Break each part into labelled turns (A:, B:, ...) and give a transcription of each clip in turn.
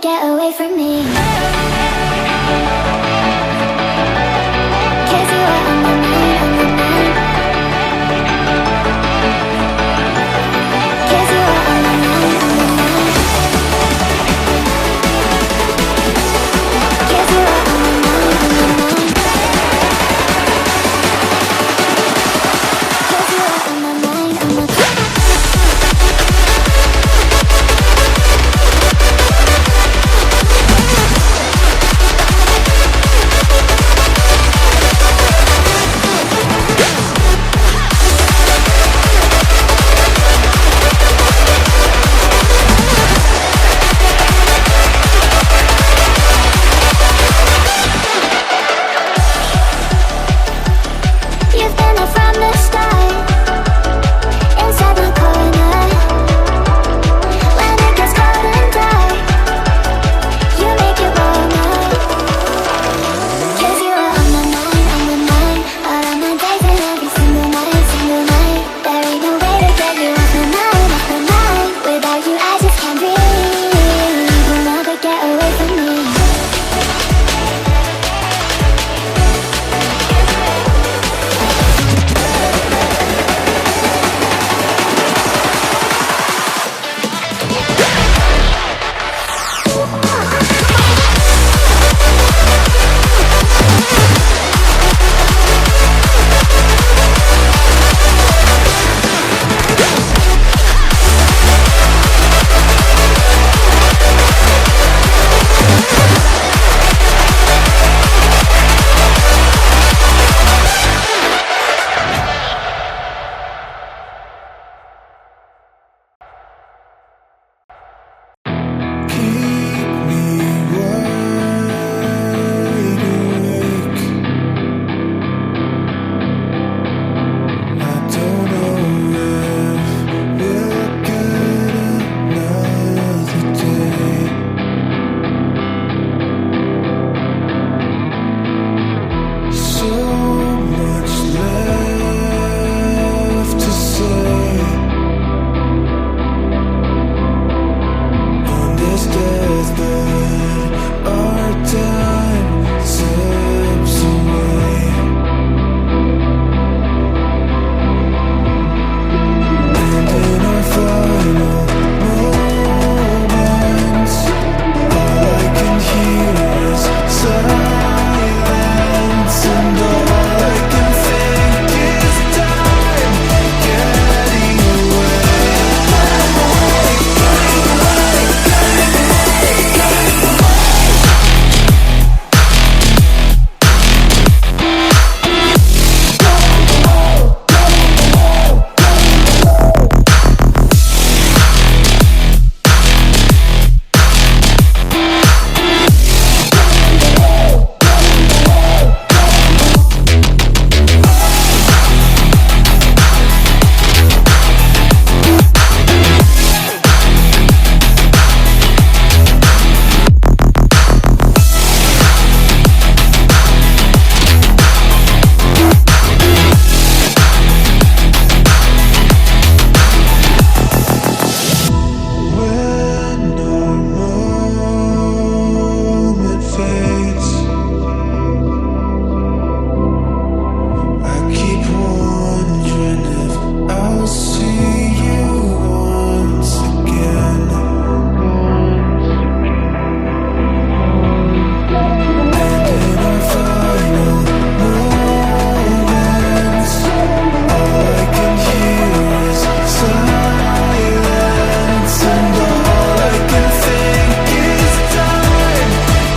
A: get away from me. 'Cause you are on my mind, on my mind. 'Cause you are on my mind, on my mind. 'Cause you are on my mind, on my mind. 'Cause you are on my mind, on my mind. You've been there from the start, inside my corner. When it gets cold and dark, you make it warmer. 'Cause you are on my mind, on my mind. All of my days and every single night, single night. There ain't no way to get you off my mind, off my mind. Without you I just can't breathe. You'll never get away from me.
B: Keep me wide awake. I don't know if we'll get another day. So much left to say on this deathbed. Our time slips away, and in our final moments, all I can hear is silence, and all I can think is time getting away. When our moment fades, I keep wondering if I'll see you once again. And in our final moments, all I can hear is silence, and all I can think is time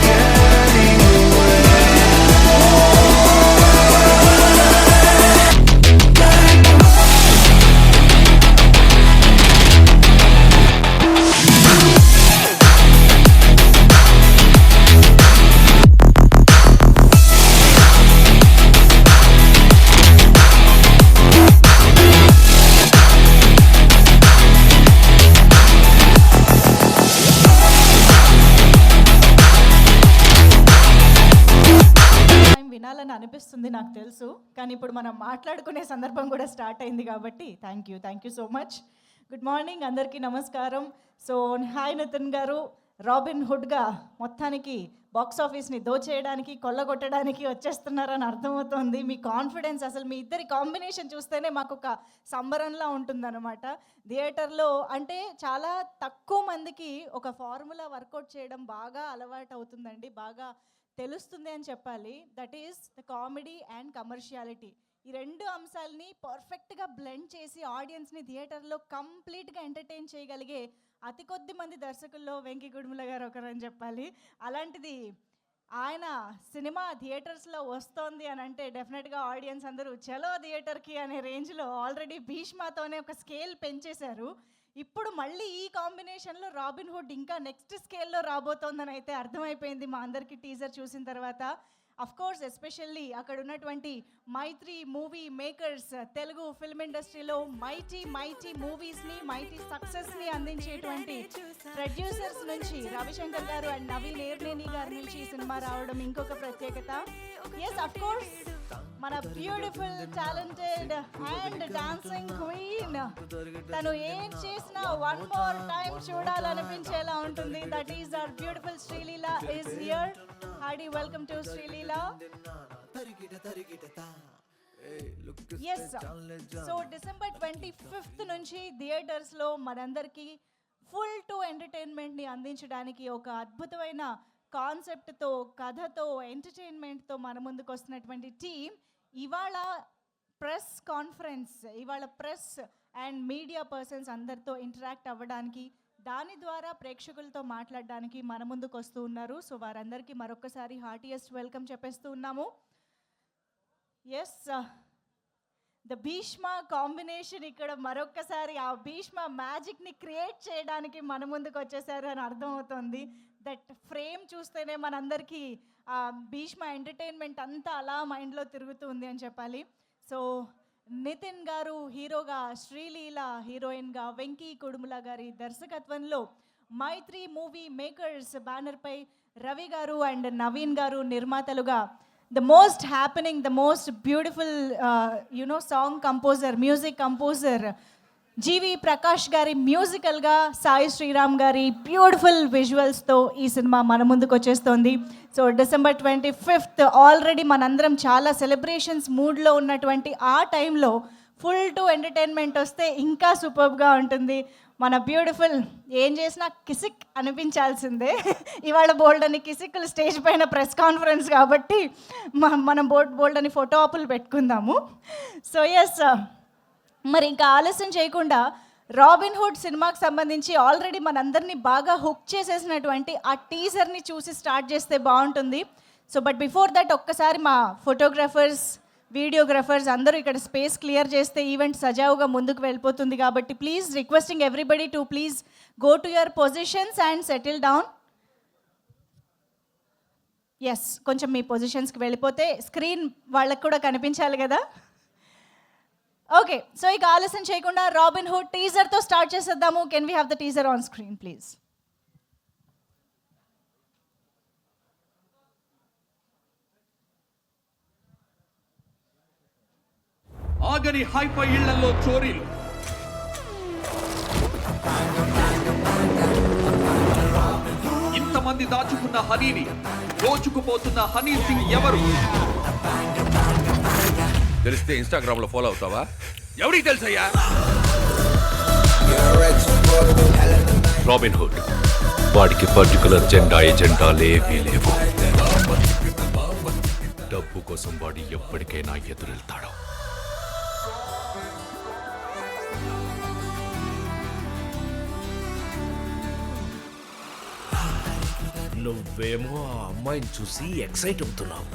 B: getting away.
C: Time వినాలని అనిపిస్తుంది నాకు తెలుసు, కానీ ఇప్పుడు మనం మాట్లాడుకునే సందర్భం కూడా స్టార్ట్ అయింది కాబట్టి thank you so much. Good morning అందరికీ, నమస్కారం. సో హాయ్ నితిన్ గారు, రాబిన్ హుడ్గా మొత్తానికి బాక్స్ ఆఫీస్ని దోచేయడానికి కొల్లగొట్టడానికి వచ్చేస్తున్నారని అర్థమవుతోంది. మీ కాన్ఫిడెన్స్ అసలు మీ ఇద్దరి కాంబినేషన్ చూస్తేనే మాకు ఒక సంబరంలా ఉంటుందన్నమాట. థియేటర్లో అంటే చాలా తక్కువ మందికి ఒక ఫార్ములా వర్కౌట్ చేయడం బాగా అలవాటు అవుతుందండి, బాగా తెలుస్తుంది అని చెప్పాలి. That is the comedy and commerciality. ఈ రెండు అంశాలని పర్ఫెక్ట్గా బ్లెండ్ చేసి ఆడియన్స్ని థియేటర్లో కంప్లీట్గా ఎంటర్టైన్ చేయగలిగే అతి కొద్ది మంది దర్శకుల్లో వెంకీ గుడిముల గారు ఒకరని చెప్పాలి. అలాంటిది ఆయన సినిమా థియేటర్స్లో వస్తోంది అని అంటే డెఫినెట్గా ఆడియన్స్ అందరూ చలో థియేటర్కి అనే రేంజ్లో ఆల్రెడీ భీష్మతోనే ఒక స్కేల్ పెంచేశారు. ఇప్పుడు మళ్ళీ ఈ కాంబినేషన్లో రాబిన్ హుడ్ ఇంకా నెక్స్ట్ స్కేల్లో రాబోతోందని అయితే అర్థమైపోయింది మా అందరికీ టీజర్ చూసిన తర్వాత. అఫ్ కోర్స్ ఎస్పెషల్లీ అక్కడ ఉన్నటువంటి మైత్రి మూవీ మేకర్స్, తెలుగు ఫిల్మ్ ఇండస్ట్రీలో మైటీ మూవీస్ని, మైటీ సక్సెస్ని అందించేటువంటి ప్రొడ్యూసర్స్ నుంచి రవిశంకర్ గారు అండ్ నవీన్ ఏర్నేని గారి నుంచి ఈ సినిమా రావడం ఇంకొక ప్రత్యేకత. ఎస్ అఫ్ కోర్స్ మన beautiful talented and dancing queen, తను ఏం చేసినా వన్ మోర్ టైం చూడాలనిపించేలా ఉంటుంది. That is our beautiful Sreeleela is here. Hearty welcome to Sreeleela. Yes, so December 25th నుంచి థియేటర్స్లో మనందరికీ ఫుల్ టు ఎంటర్టైన్మెంట్ని అందించడానికి ఒక అద్భుతమైన కాన్సెప్ట్తో, కథతో, ఎంటర్టైన్మెంట్తో మన ముందుకు వస్తున్నటువంటి టీం ఇవాళ ప్రెస్ కాన్ఫరెన్స్, ఇవాళ ప్రెస్ అండ్ మీడియా పర్సన్స్ అందరితో ఇంటరాక్ట్ అవ్వడానికి, దాని ద్వారా ప్రేక్షకులతో మాట్లాడడానికి మన ముందుకు వస్తూ ఉన్నారు. సో వారందరికీ మరొకసారి హార్టియెస్ట్ వెల్కమ్ చెప్పేస్తూ ఉన్నాము. ఎస్, ద భీష్మ కాంబినేషన్ ఇక్కడ మరొక్కసారి ఆ భీష్మ మ్యాజిక్ని క్రియేట్ చేయడానికి మన ముందుకు వచ్చేసారు అని అర్థమవుతుంది. దట్ ఫ్రేమ్ చూస్తేనే మనందరికీ భీష్మ ఎంటర్టైన్మెంట్ అంతా అలా మైండ్లో తిరుగుతుంది అని చెప్పాలి. సో నితిన్ గారు హీరోగా, శ్రీలీల హీరోయిన్గా, వెంకీ కుడుముల గారి దర్శకత్వంలో మైత్రి మూవీ మేకర్స్ బ్యానర్పై రవి గారు అండ్ నవీన్ గారు నిర్మాతలుగా the most happening, the most beautiful song composer, music composer GV Prakash గారి మ్యూజికల్గా, సాయి శ్రీరామ్ గారి బ్యూటిఫుల్ విజువల్స్తో ఈ సినిమా మన ముందుకు వచ్చేస్తోంది. సో డిసెంబర్ 25th ఆల్రెడీ మనందరం చాలా సెలబ్రేషన్స్ మూడ్లో ఉన్నటువంటి ఆ టైంలో ఫుల్ టు ఎంటర్టైన్మెంట్ వస్తే ఇంకా సూపర్గా ఉంటుంది. మన బ్యూటిఫుల్ ఏం చేసినా కిసిక్ అనిపించాల్సిందే. ఇవాళ బోల్డ్ అని కిసిక్లు స్టేజ్ పైన ప్రెస్ కాన్ఫరెన్స్ కాబట్టి మనం బోల్డ్ అని ఫోటో ఆపులు పెట్టుకుందాము. సో ఎస్, మరి ఇంకా ఆలస్యం చేయకుండా రాబిన్ హుడ్ సినిమాకి సంబంధించి ఆల్రెడీ మనందరినీ బాగా హుక్ చేసేసినటువంటి ఆ టీజర్ని చూసి స్టార్ట్ చేస్తే బాగుంటుంది. సో బట్ బిఫోర్ దట్ ఒక్కసారి మా ఫోటోగ్రాఫర్స్, వీడియోగ్రాఫర్స్ అందరూ ఇక్కడ స్పేస్ క్లియర్ చేస్తే ఈవెంట్ సజావుగా ముందుకు వెళ్ళిపోతుంది. కాబట్టి please requesting everybody to please go to your positions and settle down. Yes, కొంచెం మీ పొజిషన్స్కి వెళ్ళిపోతే స్క్రీన్ వాళ్ళకు కూడా కనిపించాలి కదా. ఓకే, సో ఇక ఆలస్యం చేయకుండా రాబిన్ హుడ్ టీజర్తో స్టార్ట్ చేసేద్దాము. Can we have the teaser on screen please?
D: ఆగని హైఫై ఇళ్లలో చోరీలు, ఇంతమంది దాచుకున్న హనీని దోచుకుపోతున్న హనీ సింగ్ ఎవరు?
E: తెలిస్తే ఇన్స్టాగ్రామ్ లో ఫాలో అవుతావా?
D: ఎవరికి తెలుసయ్యా?
E: రాబిన్ హుడ్, వాడికి పర్టికులర్ ఎజెండాలేవీ లేవు. డబ్బు కోసం వాడు ఎప్పటికైనా ఎదురెళ్తాడు.
F: నువ్వేమో ఆ అమ్మాయిని చూసి ఎక్సైట్ అవుతున్నావు,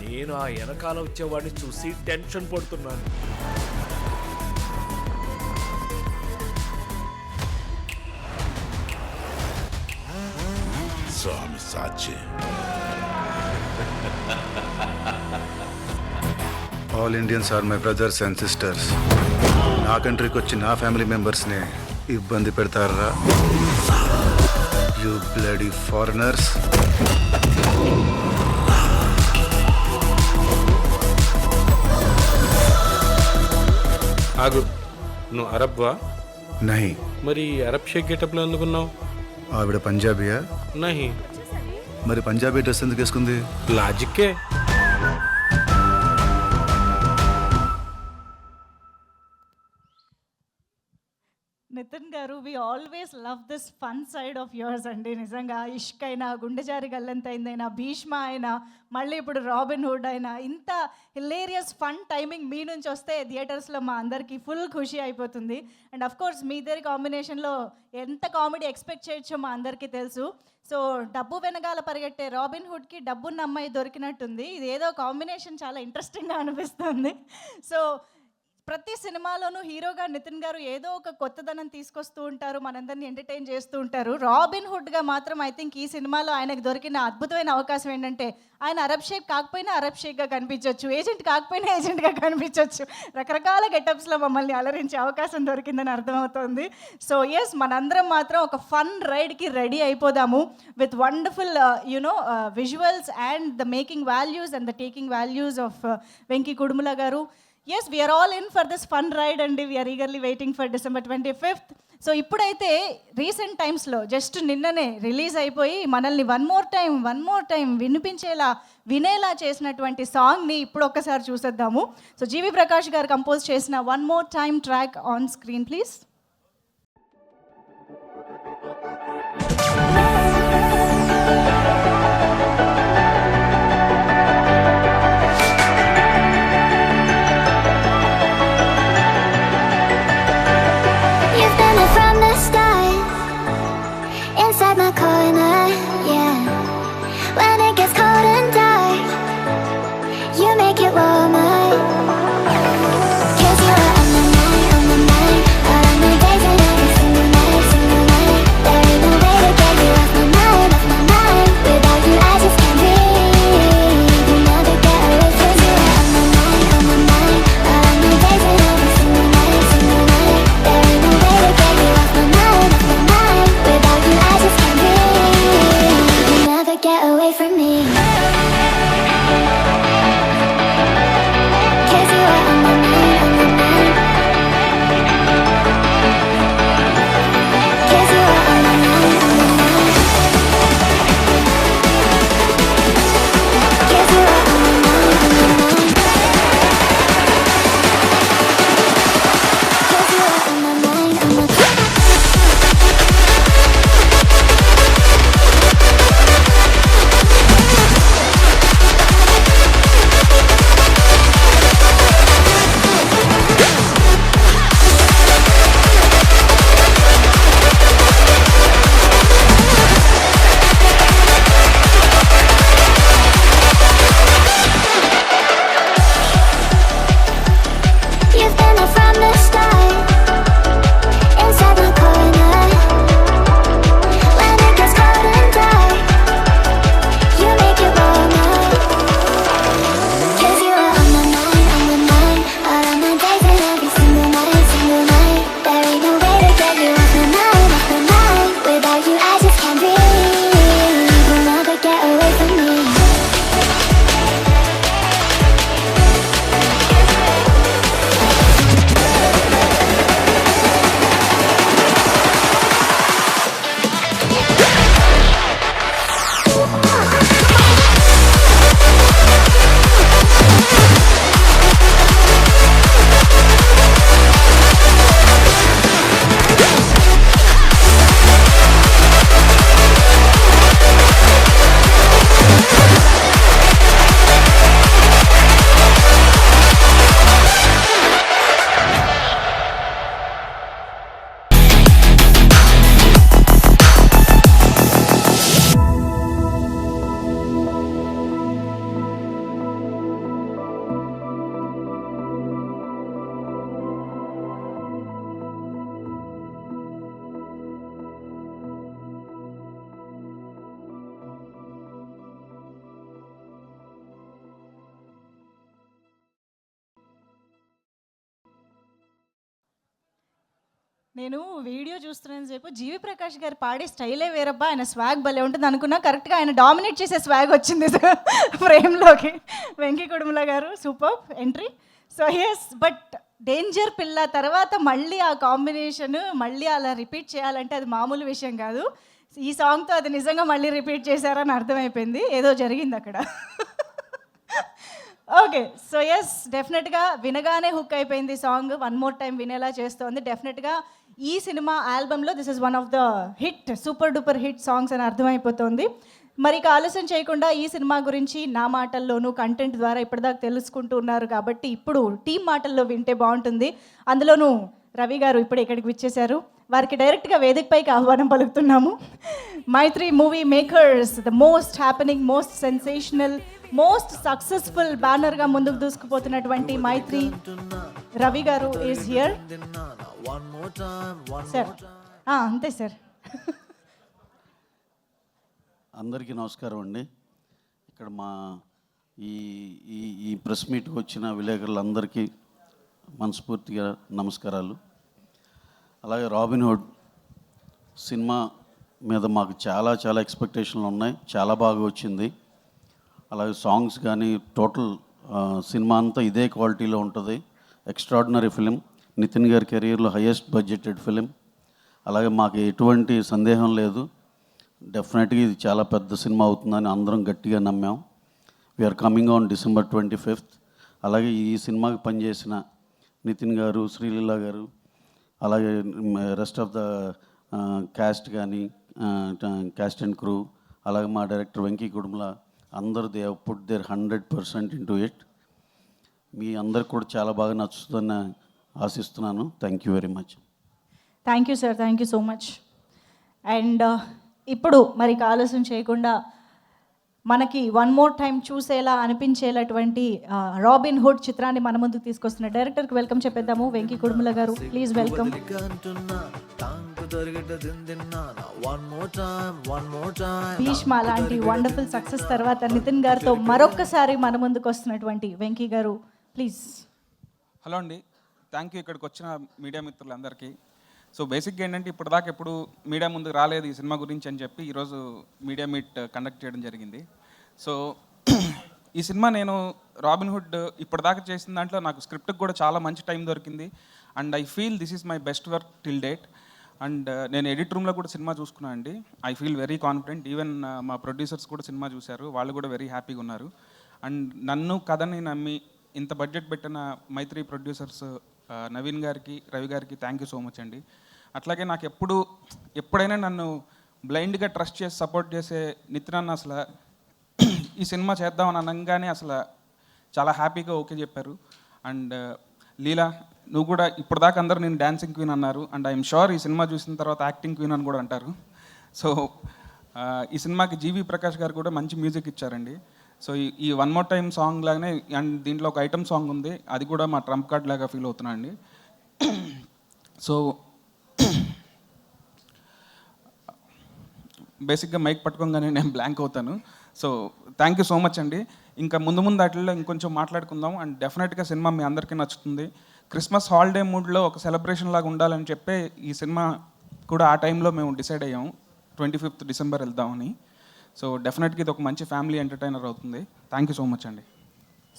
F: నేను ఆ వెనకాల వచ్చేవాడిని చూసి టెన్షన్ పడుతున్నాను.
G: స్వామి సాక్షి. All Indians are my brothers and sisters. నా కంట్రీకి వచ్చి నా ఫ్యామిలీ మెంబర్స్ని ఇబ్బంది పెడతారా? You bloody foreigners.
H: ఆగు, నువ్వు అరబ్వా?
G: నహీ.
H: మరి అరబ్ షేక్ గెటప్లో ఎందుకున్నావు?
G: ఆవిడ పంజాబీయా?
F: నహి,
G: మరి పంజాబీ డ్రెస్ ఎందుకు వేసుకుంది?
F: లాజిక్కే.
C: Nithin garu, we always love this fun side of yours అండి. నిజంగా ఇష్క్ అయినా, గుండెజారి గల్లంతైందైనా, భీష్మ అయినా, మళ్ళీ ఇప్పుడు రాబిన్ హుడ్ అయినా, ఇంత హిలేరియస్ ఫన్ టైమింగ్ మీ నుంచి వస్తే థియేటర్స్లో మా అందరికీ ఫుల్ ఖుషి అయిపోతుంది. అండ్ అఫ్ కోర్స్ మీ ఇద్దరి కాంబినేషన్లో ఎంత కామెడీ ఎక్స్పెక్ట్ చేయొచ్చో మా అందరికీ తెలుసు. సో డబ్బు వెనకాల పరిగెట్టే రాబిన్ హుడ్కి డబ్బున్న అమ్మాయి దొరికినట్టుంది. ఇది ఏదో కాంబినేషన్ చాలా ఇంట్రెస్టింగ్గా అనిపిస్తుంది. సో ప్రతి సినిమాలోనూ హీరోగా నితిన్ గారు ఏదో ఒక కొత్తదనం తీసుకొస్తూ ఉంటారు, మనందరినీ ఎంటర్టైన్ చేస్తూ ఉంటారు. రాబిన్ హుడ్గా మాత్రం ఐ థింక్ ఈ సినిమాలో ఆయనకు దొరికిన అద్భుతమైన అవకాశం ఏంటంటే ఆయన అరబ్ షేక్ కాకపోయినా అరబ్ షేక్గా కనిపించవచ్చు, ఏజెంట్ కాకపోయినా ఏజెంట్గా కనిపించవచ్చు. రకరకాల గెటప్స్లో మమ్మల్ని అలరించే అవకాశం దొరికిందని అర్థమవుతుంది. సో ఎస్, మనందరం మాత్రం ఒక ఫన్ రైడ్కి రెడీ అయిపోదాము with wonderful visuals and the making values and the taking values of Venky Kudumula గారు. Yes, we are all in for this fun ride and we are eagerly waiting for December 25th. So ఇప్పుడైతే recent టైమ్స్లో just నిన్ననే release అయిపోయి మనల్ని one more time వినేలా చేసినటువంటి సాంగ్ని ఇప్పుడు ఒక్కసారి చూసేద్దాము. సో జీవి ప్రకాష్ గారు కంపోజ్ చేసిన one more time track on screen please.
A: You've been there from the start, inside my corner, yeah. When it gets cold and dark, you make it warmer. 'Cause you are on my mind, all of my days and every single night. There ain't no way to get you off my mind. Without you I just can't breathe. You never get away from you. On my mind, all of my days and every single night. There ain't no way to get you off my mind. Without you I just can't breathe. You never get away from me. 'Cause you are on my mind. 'Cause you are on my mind. 'Cause you are on my mind. 'Cause you are on my mind. You've been there from the start, inside my corner. When it gets cold and dark, you make it warmer. 'Cause you are on my mind, all of my days and every single night. There ain't no way to get you off my mind. Without you I just can't breathe. You'll never get away from me.
C: నేను video చూస్తున్నాను సేపు జీవి ప్రకాష్ గారు పాడే స్టైలే వేరబ్బా, ఆయన swag భలే ఉంటుంది అనుకున్నా. కరెక్ట్గా ఆయన డామినేట్ చేసే స్వాగ్ వచ్చింది ఫ్రేమ్లోకి. Venky Kudumula garu super entry. So yes, but danger Pilla తర్వాత మళ్ళీ ఆ కాంబినేషన్ మళ్ళీ అలా రిపీట్ చేయాలంటే అది మామూలు విషయం కాదు. ఈ సాంగ్తో అది నిజంగా మళ్ళీ రిపీట్ చేశారని అర్థమైపోయింది, ఏదో జరిగింది అక్కడ. ఓకే, సో ఎస్, డెఫినెట్గా వినగానే హుక్ అయిపోయింది సాంగ్, వన్ మోర్ టైం వినేలా చేస్తోంది. డెఫినెట్గా ఈ సినిమా ఆల్బంలో this is one of the hit, super duper hit songs అని అర్థమైపోతుంది. మరి ఇక ఆలస్యం చేయకుండా ఈ సినిమా గురించి నా మాటల్లోనూ కంటెంట్ ద్వారా ఇప్పటిదాకా తెలుసుకుంటూ ఉన్నారు కాబట్టి ఇప్పుడు టీం మాటల్లో వింటే బాగుంటుంది. అందులోనూ రవి గారు ఇప్పుడు ఇక్కడికి విచ్చేశారు, వారికి డైరెక్ట్గా వేదికపైకి ఆహ్వానం పలుకుతున్నాము. Mythri movie makers, the most happening, most sensational, most successful బ్యానర్గా ముందుకు దూసుకుపోతున్నటువంటి మైత్రి రవి గారు ఈజ్ హియర్. సార్ అంతే సార్.
H: అందరికీ నమస్కారం అండి. ఇక్కడ మా ఈ ఈ ఈ ప్రెస్ మీట్కి వచ్చిన విలేకరులందరికీ మనస్ఫూర్తిగా నమస్కారాలు. అలాగే రాబిన్హుడ్ సినిమా మీద మాకు చాలా చాలా ఎక్స్పెక్టేషన్లు ఉన్నాయి, చాలా బాగా వచ్చింది. అలాగే సాంగ్స్ కానీ టోటల్ సినిమా అంతా ఇదే క్వాలిటీలో ఉంటుంది. ఎక్స్ట్రాడినరీ ఫిలిం, నితిన్ గారి కెరీర్లో హైయెస్ట్ బడ్జెటెడ్ ఫిలిం. అలాగే మాకు ఎటువంటి సందేహం లేదు, డెఫినెట్గా ఇది చాలా పెద్ద సినిమా అవుతుందని అందరం గట్టిగా నమ్మాం. We're coming on December 25th. అలాగే ఈ సినిమాకి పనిచేసిన నితిన్ గారు, శ్రీలీల గారు, అలాగే రెస్ట్ ఆఫ్ ద క్యాస్ట్ కానీ, క్యాస్ట్ అండ్ క్రూ, అలాగే మా డైరెక్టర్ వెంకీ కుడుముల, అందరూ they have put their 100% into it. మీ అందరికి కూడా చాలా బాగా నచ్చుతుందని ఆశిస్తున్నాను. Thank you very much.
C: Thank you sir, thank you so much. And ఇప్పుడు మరి ఆలస్యం చేయకుండా మనకి వన్ మోర్ టైం చూసేలా అనిపించేలాటువంటి రాబిన్ హుడ్ చిత్రాన్ని మన ముందుకు తీసుకొస్తున్న డైరెక్టర్కి వెల్కమ్ చెప్పేద్దాము. వెంకీ కుడుముల గారు, ప్లీజ్ వెల్కమ్. భీష్మ లాంటి వండర్ఫుల్ సక్సెస్ తర్వాత నితిన్ గారితో మరొక్కసారి మన ముందుకు వస్తున్నటువంటి వెంకీ గారు, ప్లీజ్.
I: హలో అండి, థ్యాంక్ యూ ఇక్కడికి వచ్చిన మీడియా మిత్రులందరికీ. సో బేసిక్గా ఏంటంటే ఇప్పటిదాకా ఎప్పుడు మీడియా ముందుకు రాలేదు ఈ సినిమా గురించి అని చెప్పి ఈరోజు మీడియా మీట్ కండక్ట్ చేయడం జరిగింది. సో ఈ సినిమా నేను రాబిన్హుడ్ ఇప్పటిదాకా చేసిన దాంట్లో నాకు స్క్రిప్ట్కి కూడా చాలా మంచి టైం దొరికింది. And I feel this is my best work till date. And నేను ఎడిట్ రూమ్లో కూడా సినిమా చూసుకున్నాను అండి. I feel very confident. Even మా ప్రొడ్యూసర్స్ కూడా సినిమా చూశారు, వాళ్ళు కూడా వెరీ హ్యాపీగా ఉన్నారు. అండ్ నన్ను కథని నమ్మి ఇంత బడ్జెట్ పెట్టిన మైత్రి ప్రొడ్యూసర్స్ నవీన్ గారికి, రవి గారికి థ్యాంక్ యూ సో మచ్ అండి. అట్లాగే నాకు ఎప్పుడైనా నన్ను బ్లైండ్గా ట్రస్ట్ చేసి సపోర్ట్ చేసే నితిన్ అన్న అసలు ఈ సినిమా చేద్దామని అనగానే అసలు చాలా హ్యాపీగా ఓకే చెప్పారు. అండ్ లీలా, నువ్వు కూడా ఇప్పటిదాకా అందరూ నేను డాన్సింగ్ క్వీన్ అన్నారు. అండ్ ఐఎమ్ షూర్ ఈ సినిమా చూసిన తర్వాత యాక్టింగ్ క్వీన్ అని కూడా అంటారు. సో ఈ సినిమాకి జీవి ప్రకాష్ గారు కూడా మంచి మ్యూజిక్ ఇచ్చారండి. సో ఈ వన్ మోర్ టైం సాంగ్ లాగానే అండ్ దీంట్లో ఒక ఐటమ్ సాంగ్ ఉంది, అది కూడా మా ట్రంప్ కార్డ్ లాగా ఫీల్ అవుతున్నా అండి. సో బేసిక్గా మైక్ పట్టుకోగానే నేను బ్లాంక్ అవుతాను. So thank you so much అండి. ఇంకా ముందు వాటిల్లో ఇంకొంచెం మాట్లాడుకుందాం. అండ్ డెఫినెట్గా సినిమా మీ అందరికీ నచ్చుతుంది. క్రిస్మస్ హాలిడే మూడ్లో ఒక సెలబ్రేషన్ లాగా ఉండాలని చెప్పే ఈ సినిమా కూడా ఆ టైంలో మేము డిసైడ్ అయ్యాము 25th December వెళ్దామని. సో డెఫినెట్గా ఇది ఒక మంచి ఫ్యామిలీ ఎంటర్టైనర్ అవుతుంది. థ్యాంక్ యూ సో మచ్ అండి.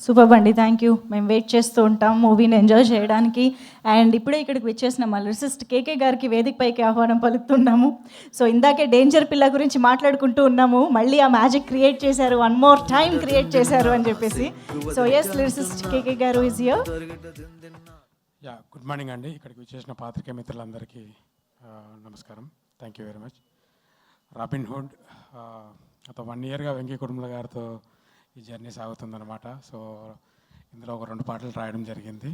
C: సూపర్ అండి, థ్యాంక్ యూ. మేము వెయిట్ చేస్తూ ఉంటాం మూవీని ఎంజాయ్ చేయడానికి. అండ్ ఇప్పుడే ఇక్కడికి వచ్చేసిన మా లిరిసిస్ట్ కేకే గారికి వేదికపైకి ఆహ్వానం పలుకుతున్నాము. సో ఇందాకే డేంజర్ పిల్ల గురించి మాట్లాడుకుంటూ ఉన్నాము, మళ్ళీ ఆ మ్యాజిక్ క్రియేట్ చేశారు, వన్ మోర్ టైం క్రియేట్ చేశారు అని చెప్పేసి. So yes, lyricist KK garu is here.
J: Ya, good morning అండి. ఇక్కడికి వచ్చేసిన పాత్రికేయ మిత్రులందరికీ నమస్కారం. Thank you very much. Robinhood గత 1 yearగా వెంకీ కుడుముల గారితో ఈ జర్నీ సాగుతుందన్నమాట. సో ఇందులో ఒక 2 పాటలు రాయడం జరిగింది.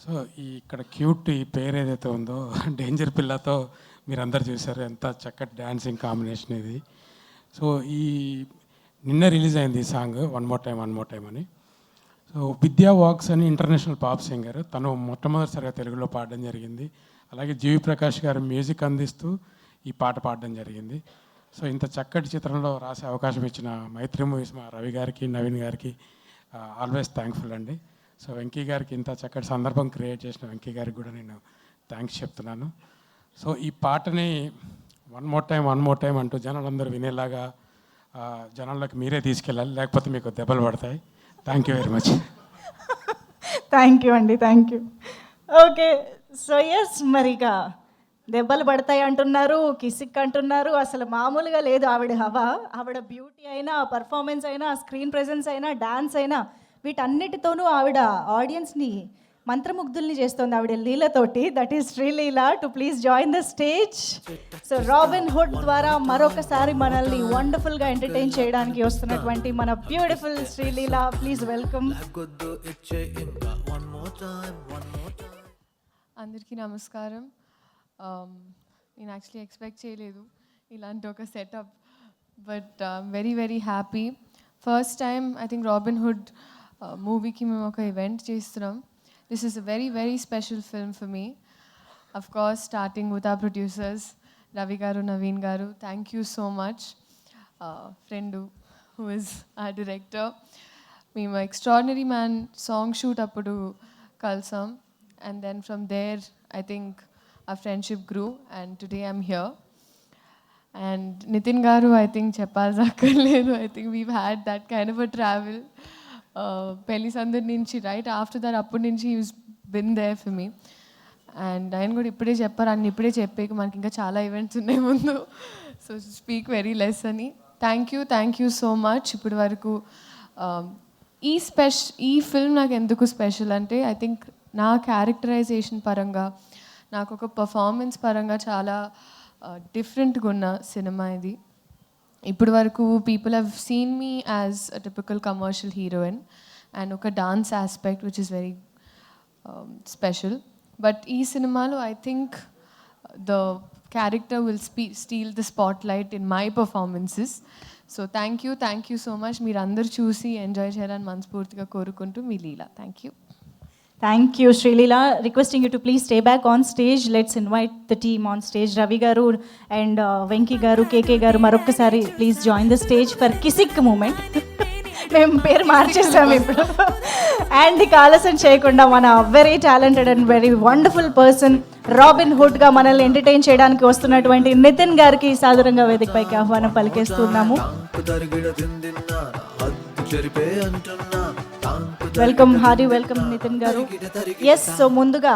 J: సో ఇక్కడ క్యూట్ ఈ పేరు ఏదైతే ఉందో డేంజర్ పిల్లతో మీరందరూ చూశారు, ఎంత చక్కటి డ్యాన్సింగ్ కాంబినేషన్ ఇది. సో నిన్న రిలీజ్ అయింది ఈ సాంగ్ వన్ మోర్ టైం అని. సో విద్యా వాక్స్ అని ఇంటర్నేషనల్ పాప్ సింగర్, తను మొట్టమొదటిసారిగా తెలుగులో పాడడం జరిగింది. అలాగే జీవి ప్రకాష్ గారు మ్యూజిక్ అందిస్తూ ఈ పాట పాడడం జరిగింది. సో ఇంత చక్కటి చిత్రంలో రాసే అవకాశం ఇచ్చిన మైత్రి మూవీస్ మా రవి గారికి, నవీన్ గారికి ఆల్వేస్ థ్యాంక్ఫుల్ అండి. సో వెంకీ గారికి ఇంత చక్కటి సందర్భం క్రియేట్ చేసిన వెంకీ గారికి కూడా నేను థ్యాంక్స్ చెప్తున్నాను. సో ఈ పాటని వన్ మోర్ టైం అంటూ జనాలందరూ వినేలాగా జనాల్లోకి మీరే తీసుకెళ్ళాలి, లేకపోతే మీకు దెబ్బలు పడతాయి. Thank you very much.
C: Thank you అండి, thank you. Okay, so yes, మరిగా దెబ్బలు పడతాయి అంటున్నారు, కిసిక్ అంటున్నారు. అసలు మామూలుగా లేదు ఆవిడ హవా. ఆవిడ బ్యూటీ అయినా, పర్ఫార్మెన్స్ అయినా, స్క్రీన్ ప్రెజెన్స్ అయినా, డాన్స్ అయినా, వీటన్నిటితోనూ ఆవిడ ఆడియన్స్ని మంత్రముగ్ధుల్ని చేస్తుంది ఆవిడ లీలతోటి. That is Sreeleela to please join the stage. So Robin Hood ద్వారా మరొకసారి మనల్ని వండర్ఫుల్గా ఎంటర్టైన్ చేయడానికి వస్తున్నటువంటి మన బ్యూటిఫుల్ శ్రీలీల, ప్లీజ్ వెల్కమ్.
K: అందరికీ నమస్కారం. నేను యాక్చువల్లీ ఎక్స్పెక్ట్ చేయలేదు ఇలాంటి ఒక setup, but very very happy. First time I think robin hood మూవీకి మేము ఒక ఈవెంట్ చేస్తున్నాం. This is a very very special film for me. Of course starting with our producers Ravi గారు, నవీన్ గారు, thank you so much. Friend who is ఆ director. మేము extraordinary man song shoot అప్పుడు కలిసాం. And then from there, I think our friendship grew, and today I'm here. And Nitin Garu, I think cheppalakaledu. I think we've had that kind of a travel. Pelli Sandar nunchi, right after that, appudu nunchi he's been there for me. And ఆయన కూడా ఇప్పుడే చెప్పారు, అన్ని ఇప్పుడే చెప్పేకి మనకి ఇంకా చాలా events ఉన్నాయి ముందు, సో స్పీక్ వెరీ లెస్ అని. Thank you so much. ఇప్పటి వరకు ఈ ఫిల్మ్ నాకు ఎందుకు స్పెషల్ అంటే, ఐ థింక్ నా క్యారెక్టరైజేషన్ పరంగా, నాకు ఒక పర్ఫార్మెన్స్ పరంగా చాలా డిఫరెంట్గా ఉన్న సినిమా ఇది. ఇప్పటి వరకు people have seen me as a typical commercial heroine and ఒక dance aspect which is very special. But ఈ సినిమాలో I think the character will steal the spotlight in my performances. So thank you so much. మీరు అందరు చూసి enjoy చేయాలని మనస్ఫూర్తిగా కోరుకుంటూ మీ Leela. Thank you.
C: Thank you, Srilila. Requesting you to please stay back on stage. Let's invite the team on stage. Ravi Garu and Venki Garu, KK Garu, marokkasari please join the stage for Kisik moment. మేము పేరు మార్చేస్తాం ఇప్పుడు. And ఇక ఆలస్యం చేయకుండా మన very talented and very wonderful person Robin హుడ్గా మనల్ని entertain చేయడానికి వస్తున్నటువంటి నితిన్ గారికి సాదరంగా వేదికపైకి ఆహ్వానం పలికేస్తున్నాము. వెల్కమ్, హార్డీ వెల్కమ్ నితిన్ గారు. ఎస్, సో ముందుగా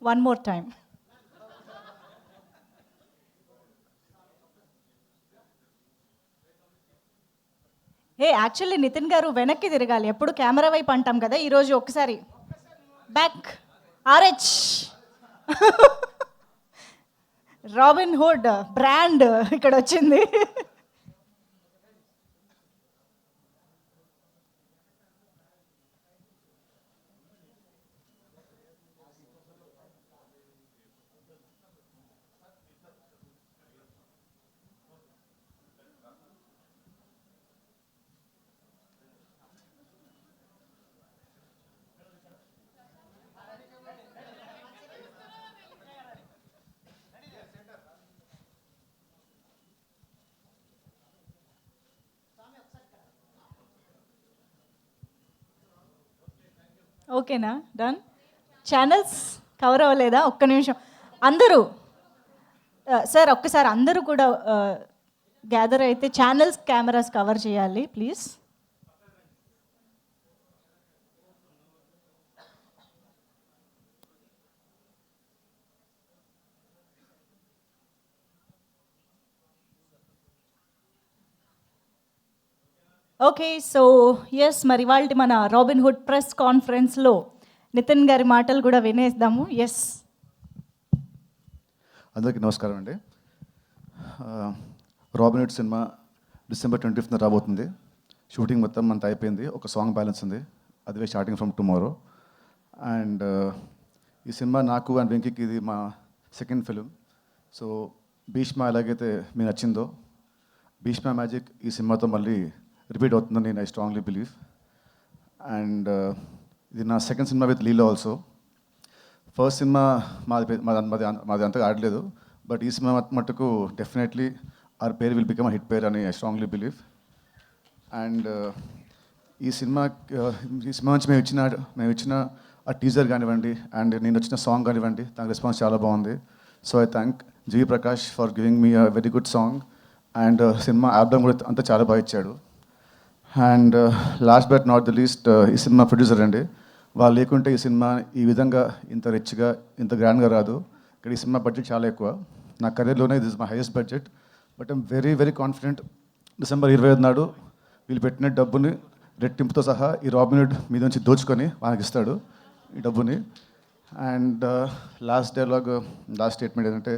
C: one more time. Actually Nithiin గారు వెనక్కి తిరగాలి, ఎప్పుడు కెమెరా వైపు అంటాం కదా, ఈరోజు ఒక్కసారి back. RH robin hood brand ఇక్కడ వచ్చింది. ఓకేనా, డన్. ఛానల్స్ కవర్ అవ్వలేదా? ఒక్క నిమిషం అందరూ సార్, ఒక్కసారి అందరూ కూడా గ్యాదర్ అయితే ఛానల్స్ కెమెరాస్ కవర్ చేయాలి ప్లీజ్. ఓకే సో ఎస్ మరి వాళ్ళ మన రాబిన్ హుడ్ ప్రెస్ కాన్ఫరెన్స్లో నితిన్ గారి మాటలు కూడా వినేద్దాము. ఎస్,
G: అందరికీ నమస్కారం అండి. Robin hood cinema December 25th రాబోతుంది. షూటింగ్ మొత్తం అంతా అయిపోయింది, ఒక సాంగ్ బ్యాలెన్స్ ఉంది, అదే స్టార్టింగ్ ఫ్రమ్ టుమారో. అండ్ ఈ సినిమా నాకు అండ్ వెంకీకి ఇది మా సెకండ్ ఫిలిం. సో భీష్మ ఎలాగైతే మీకు నచ్చిందో, భీష్మ మ్యాజిక్ ఈ సినిమాతో మళ్ళీ రిపీట్ అవుతుందని నేను ఐ స్ట్రాంగ్లీ బిలీవ్. అండ్ ఇది నా సెకండ్ సినిమా విత్ లీలో ఆల్సో. ఫస్ట్ సినిమా మాది అంతగా ఆడలేదు, బట్ ఈ సినిమా మట్టుకు definitely our pair will become hit pair అని ఐ స్ట్రాంగ్లీ బిలీవ్. అండ్ ఈ సినిమా నుంచి మేము ఇచ్చిన ఆ టీజర్ కానివ్వండి అండ్ నేను వచ్చిన సాంగ్ కానివ్వండి, దానికి రెస్పాన్స్ చాలా బాగుంది. So I thank GV Prakash for giving me a very good song. And cinema album కూడా అంతా చాలా బాగా ఇచ్చాడు. And last but not the least ఈ సినిమా ప్రొడ్యూసర్ అండి, వాళ్ళు లేకుంటే ఈ సినిమా ఈ విధంగా ఇంత రిచ్గా ఇంత గ్రాండ్గా రాదు. ఇక్కడ ఈ సినిమా బడ్జెట్ చాలా ఎక్కువ, నా కెరీర్లోనే this is my highest budget. But I'm very very confident December 25 నాడు వీళ్ళు పెట్టిన డబ్బుని రెట్టింపుతో సహా ఈ రాబిన్ హుడ్ మీద నుంచి దోచుకొని వాళ్ళకి ఇస్తాడు ఈ డబ్బుని. అండ్ లాస్ట్ స్టేట్మెంట్ ఏంటంటే,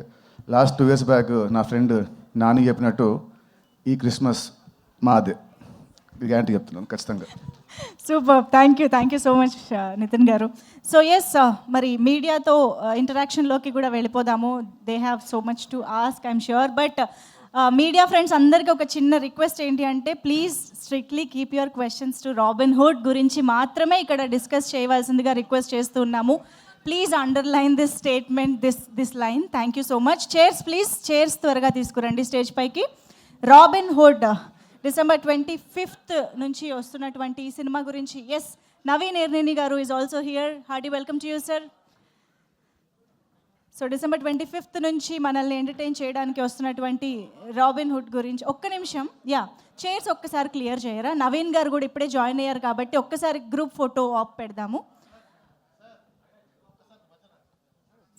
G: లాస్ట్ 2 years బ్యాక్ నా ఫ్రెండ్ నాని చెప్పినట్టు ఈ క్రిస్మస్ మాదే, గ్యారంటీ చెప్తున్నాను ఖచ్చితంగా.
C: Super, thank you so much Nithin garu. So yes మరి మీడియాతో ఇంటరాక్షన్లోకి కూడా వెళ్ళిపోదాము. They have so much to ask I'm sure. But media friends అందరికీ ఒక చిన్న రిక్వెస్ట్ ఏంటి అంటే, please strictly keep your questions to Robinhood గురించి మాత్రమే ఇక్కడ డిస్కస్ చేయవలసిందిగా రిక్వెస్ట్ చేస్తున్నాము. Please underline this statement, this line. Thank you so much. Chairs please, chairs త్వరగా తీసుకురండి స్టేజ్ పైకి. రాబిన్ హుడ్ December 25th నుంచి వస్తున్నటువంటి ఈ సినిమా గురించి ఎస్ నవీన్ ఎర్నేని గారు is also here. Hearty welcome to you sir. So December 25th నుంచి మనల్ని ఎంటర్టైన్ చేయడానికి వస్తున్నటువంటి రాబిన్ హుడ్ గురించి ఒక్క నిమిషం. చైర్స్ ఒక్కసారి క్లియర్ చేయరా? నవీన్ గారు కూడా ఇప్పుడే జాయిన్ అయ్యారు కాబట్టి ఒక్కసారి గ్రూప్ ఫోటో ఆఫ్ పెడదాము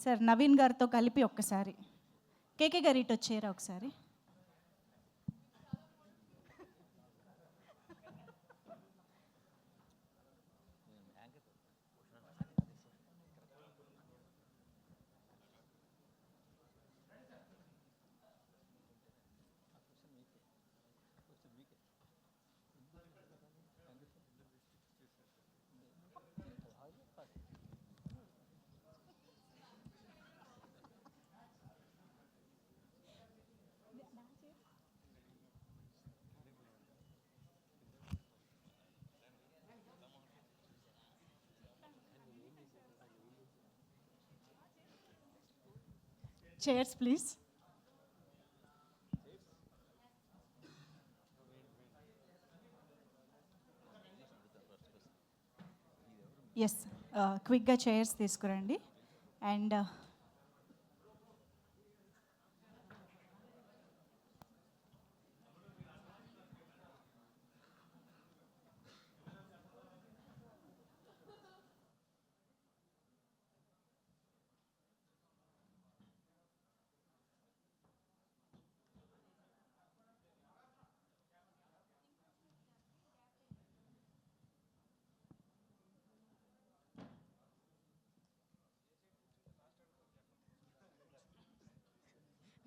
C: సార్. నవీన్ గారితో కలిపి ఒక్కసారి. కేకే గారు ఇటు వచ్చేయరా ఒకసారి. Chairs, please. Yes, క్విక్గా చైర్స్ తీసుకురండి. అండ్